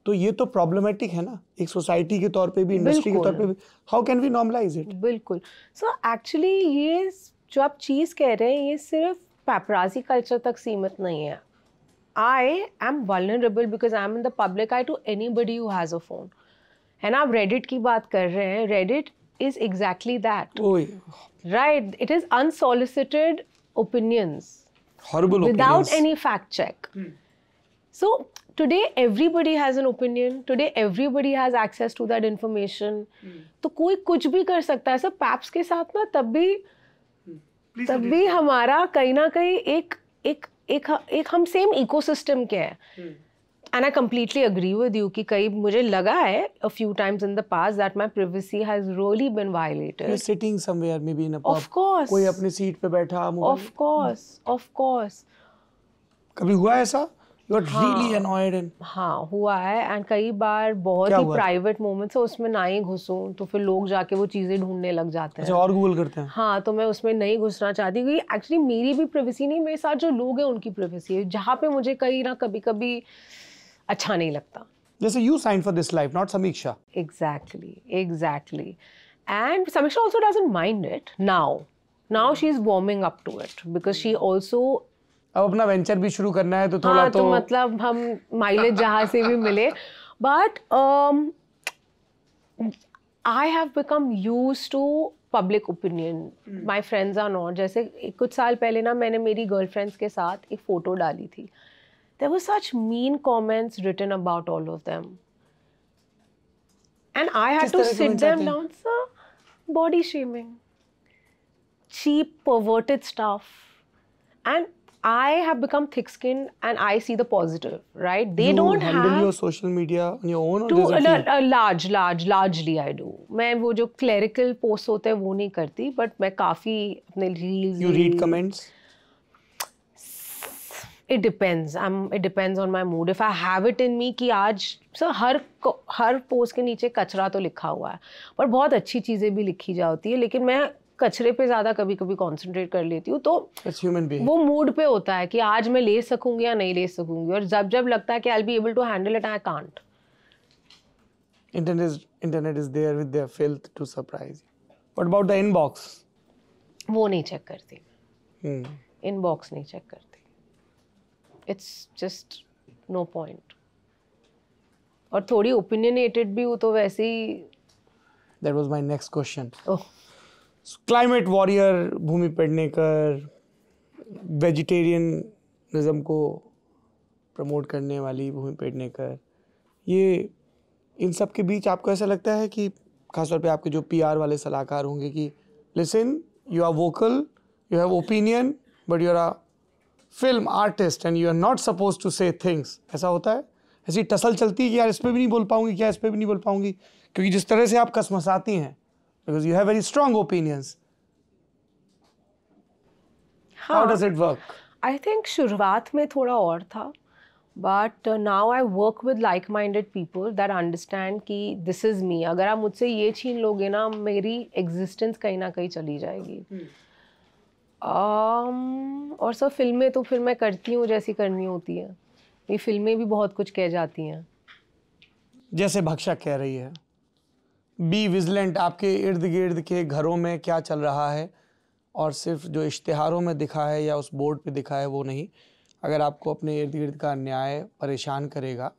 तो ये तो प्रॉब्लमेटिक है ना, एक सोसाइटी के तौर पे भी, इंडस्ट्री के तौर पे भी. How can we normalise it? बिल्कुल. सो एक्चुअली ये जो आप चीज़ कह रहे हैं ये सिर्फ पैपराजी कल्चर तक सीमित नहीं है. I am vulnerable because I am in the public eye to anybody who has a phone. है ना, आप Reddit की बात कर रहे हैं. Reddit is exactly that. Right? It is unsolicited opinions. Horrible opinions. Without any fact check. So today everybody has an opinion. Today everybody has access to that information. तो कोई कुछ भी कर सकता है. सब पैप्स के साथ ना तब भी हमारा कहीं ना कहीं एक हम सेम इकोसिस्टम के हैं. And I completely agree with you कि कई मुझे लगा है a few times in the past that my privacy has really been violated. You're sitting somewhere maybe in a pub. Of course. कोई अपनी सीट पे बैठा. Of course. कभी हुआ ऐसा? You are really annoyed and. हाँ हुआ है. And कई बार बहुत ही private moments है उसमें ना ही घुसूं तो फिर लोग जाके वो चीजें ढूंढने लग जाते हैं. अच्छा, और गूगल करते हैं. हाँ, तो मैं उसमें नहीं घुसना चाहती क्योंकि एक्चुअली मेरी भी प्राइवेसी नहीं, मेरे साथ जो लोग हैं उनकी प्राइवेसी है जहाँ पे मुझे कहीं ना कभी अच्छा नहीं लगता. जैसे you signed for this life, not Samiksha. Exactly. And Samiksha also doesn't mind it now. Now she's warming up to it because she also. अब अपना वेंचर भी शुरू करना है तो थोड़ा तो मतलब हम माइलेज जहाँ से भी मिले. But I have become used to public opinion. My friends are not. जैसे कुछ साल पहले ना मैंने मेरी गर्लफ्रेंड्स के साथ एक फोटो डाली थी. There were such mean comments written about all of them. And I had to sit them down. Sir, body shaming. Cheap, perverted stuff. And I have become thick-skinned and I see the positive, right? They don't have... You handle your social media on your own? Largely I do. मैं वो जो clerical posts होते हैं वो नहीं करती, but मैं काफ़ी अपने reels... You read comments? It depends. It depends on my mood. If I have it in me कि आज हर पोस्ट के नीचे कचरा तो लिखा हुआ है, पर बहुत अच्छी चीज़ें भी लिखी जाती है, लेकिन मैं कचरे पे ज़्यादा कभी कंसंट्रेट कर लेती हूँ. तो वो मूड पे होता है कि आज मैं ले सकूँगी या नहीं ले सकूँगी, और जब लगता है कि I'll be able to handle it, I can't. Internet is there with their filth to surprise you. What about the inbox? वो नहीं चेक करती. Inbox नहीं चेक करती. It's just no point. और थोड़ी opinionated भी हो तो वैसे ही. That was my next question. Oh. Climate warrior Bhumi Pednekar, vegetarianism को प्रमोट करने वाली भूमि पेडनेकर, ये इन सब के बीच आपको ऐसा लगता है कि खासतौर पे आपके जो PR वाले सलाहकार होंगे कि listen, you are vocal, you have opinion, but you are a film artist and you are not supposed to say things, ऐसा होता है? ऐसी टसल चलती है कि यार इस पे भी नहीं बोल पाऊंगी, क्या इस पे भी नहीं बोल पाऊंगी, क्योंकि जिस तरह से आप कसमसाती हैं, because you have very strong opinions. How does it work? I think शुरुआत में थोड़ा और था, but now I work with like-minded people that understand कि this is me. अगर आप मुझसे ये छीन लोगे ना, मेरी existence कहीं ना कहीं चली जाएगी. और सब फिल्में तो फिर मैं करती हूँ जैसी करनी होती है. ये फिल्में भी बहुत कुछ कह जाती हैं. जैसे भक्षक कह रही है, बी विजिलेंट, आपके इर्द गिर्द के घरों में क्या चल रहा है, और सिर्फ जो इश्तिहारों में दिखा है या उस बोर्ड पे दिखा है वो नहीं. अगर आपको अपने इर्द गिर्द का न्याय परेशान करेगा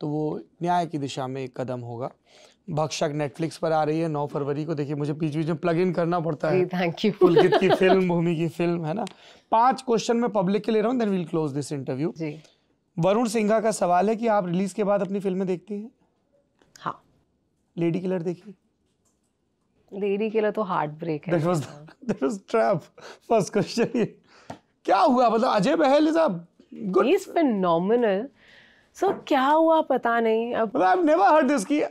तो वो न्याय की दिशा में एक कदम होगा. भक्षक नेटफ्लिक्स पर आ रही है 9 फरवरी को. देखिए, मुझे बीच में प्लग इन करना पड़ता है. Thank you. पुलकित की फिल्म, भूमि की फिल्म, है ना. 5 क्वेश्चन मैं पब्लिक के ले रहा हूँ, then we'll close this interview. Varun Singha का सवाल है कि आप रिलीज के बाद अपनी फिल्में देखती हैं? हाँ. लेडी किलर देखी? लेडी किलर तो हार्ट ब्रेक है. That was trap. First question. क्या हुआ, मतलब अजय बहल is a good. He's phenomenal. So क्या हुआ पता नहीं. अब I've never heard this कि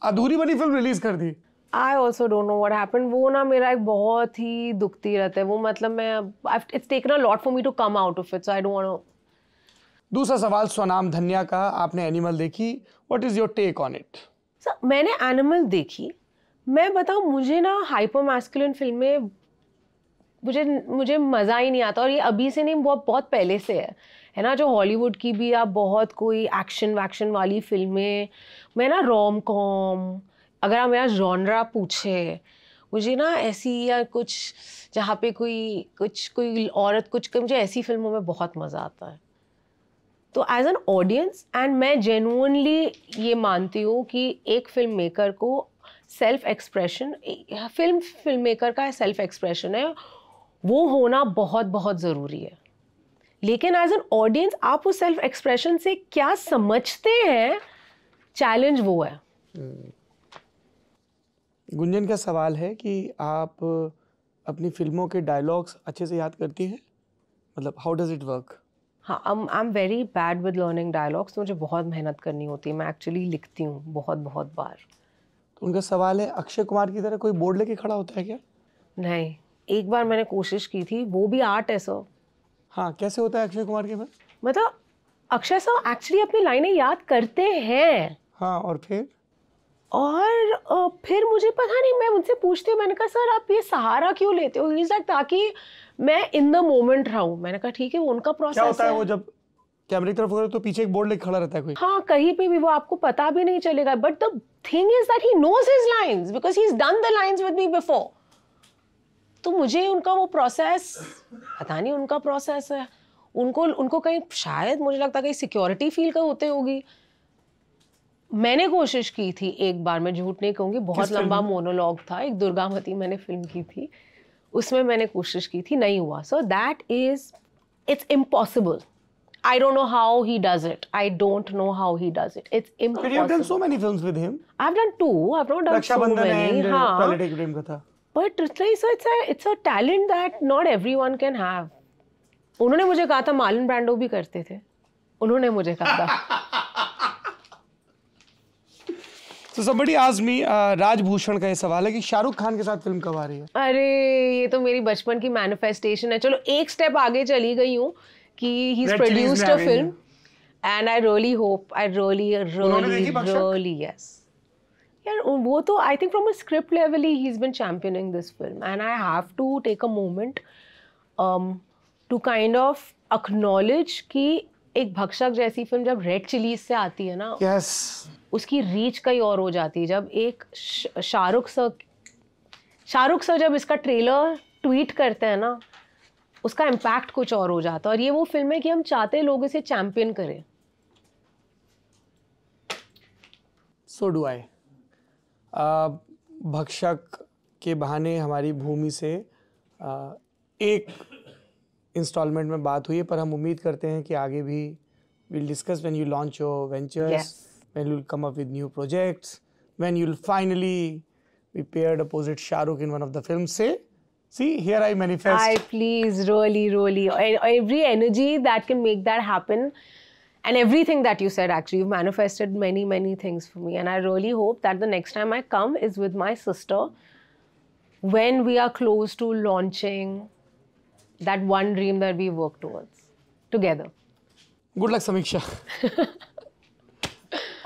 अधूरी बनी फिल्म रिलीज कर दी. I also don't know what happened. वो ना मेरा एक बहुत ही दुखती रहता है वो. मतलब मैं it's taken a lot for me to come out of it, so I don't want to. दूसरा सवाल स्वनाम धन्या का, आपने एनिमल देखी, what is your take on it? मैंने एनिमल देखी. मैं बताऊं, मुझे ना हाइपर मैस्कुलिन फिल्में मुझे मज़ा ही नहीं आता, और ये अभी से नहीं, बहुत पहले से है. है ना, जो हॉलीवुड की भी आप बहुत कोई एक्शन वैक्शन वाली फिल्में, मैं ना रोम कॉम, अगर आप मेरा जॉनरा पूछे, मुझे ना ऐसी या कुछ जहाँ पे कोई औरत कुछ, मुझे ऐसी फिल्मों में बहुत मज़ा आता है। तो एज एन ऑडियंस, एंड मैं जेन्युइनली ये मानती हूँ कि एक फिल्म मेकर को सेल्फ एक्सप्रेशन, फिल्म मेकर का सेल्फ एक्सप्रेशन है, वो होना बहुत बहुत ज़रूरी है। लेकिन एज एन ऑडियंस आप उस सेल्फ एक्सप्रेशन से क्या समझते हैं, चैलेंज वो है। गुंजन का सवाल है कि आप अपनी फिल्मों के डायलॉग्स अच्छे से याद करती हैं, मतलब हाउ डज इट वर्क? हाँ, I am very bad with learning dialogues, तो मुझे बहुत मेहनत करनी होती है, मैं एक्चुअली लिखती हूँ बहुत बहुत बार। तो उनका सवाल है, अक्षय कुमार की तरह कोई बोर्ड लेके खड़ा होता है क्या? नहीं, एक बार मैंने कोशिश की थी, वो भी आर्ट है सर। हाँ, कैसे होता है अक्षय कुमार के में? मतलब अक्षय सर एक्चुअली अपनी लाइनें याद करते हैं, हाँ, और फिर मुझे पता नहीं, मैं उनसे पूछती हूँ, मैंने कहा सर आप ये सहारा क्यों लेते हो? इज लाइक ताकि मैं इन द मोमेंट रहूं। मैंने कहा ठीक है, वो उनका प्रोसेस है। क्या होता है वो जब कैमरे की तरफ हो तो पीछे एक बोर्ड लेके खड़ा रहता है कोई? हाँ, कहीं पे भी वो आपको पता भी नहीं चलेगा, but the thing is that he knows his lines because he is done the lines with me before. तो मुझे उनका वो प्रोसेस पता नहीं, उनका प्रोसेस है, उनको कहीं शायद मुझे लगता है कहीं सिक्योरिटी फील का होते होगी। मैंने कोशिश की थी एक बार, मैं झूठ नहीं कहूँगी, बहुत लंबा मोनोलॉग था, एक दुर्गावती मैंने फिल्म की थी, उसमें मैंने कोशिश की थी, नहीं हुआ। So that is, it's impossible. I don't know how he does it. I don't know how he does it. It's impossible. But you have done so many films with him. I've done 2. I've not done so many. and हाँ. Toilet Ek Prem Katha. But so it's a talent that not everyone can have. उन्होंने मुझे कहा था Marlon Brando भी करते थे, उन्होंने मुझे कहा था। So somebody asked me, Rajbhushan का ये सवाल है कि शाहरुख खान के साथ फिल्म कब आ रही है? अरे ये तो मेरी बचपन की मैनिफेस्टेशन है। चलो एक स्टेप आगे चली गई हूँ कि he's produced a film and I really hope, I really yes. यार वो तो I think from a script level he's been championing this film and I have to take a moment to kind of acknowledge कि एक भक्षक जैसी film जब red chillies से आती है ना, yes, उसकी रीच कहीं और हो जाती है। जब एक शाहरुख सर जब इसका ट्रेलर ट्वीट करते हैं ना, उसका इम्पैक्ट कुछ और हो जाता है। और ये वो फिल्म है कि हम चाहते हैं लोग इसे चैंपियन करें। So do I. भक्षक के बहाने हमारी भूमि से एक इंस्टॉलमेंट में बात हुई है, पर हम उम्मीद करते हैं कि आगे भी we'll discuss when you launch your ventures, Yes. when you'll come up with new projects, when you'll finally be paired opposite Shahrukh in one of the films. Say, see, here I manifest. I please, really, every energy that can make that happen, and everything that you said, actually, you've manifested many things for me, and I really hope that the next time I come is with my sister, when we are close to launching that one dream that we work towards together. Good luck, समीक्षा.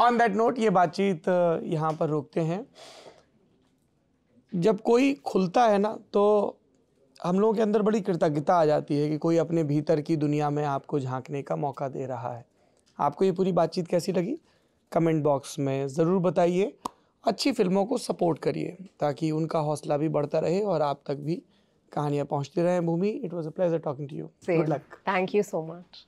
On that note, ये बातचीत यहाँ पर रोकते हैं। जब कोई खुलता है ना, तो हम लोगों के अंदर बड़ी कृतज्ञता आ जाती है कि कोई अपने भीतर की दुनिया में आपको झांकने का मौका दे रहा है। आपको ये पूरी बातचीत कैसी लगी? कमेंट बॉक्स में ज़रूर बताइए। अच्छी फिल्मों को सपोर्ट करिए ताकि उनका हौसला भी बढ़ता रहे और आप तक भी कहानियाँ पहुँचती रहें। Bhumi, it was a pleasure talking to you. Good luck. Thank you so much.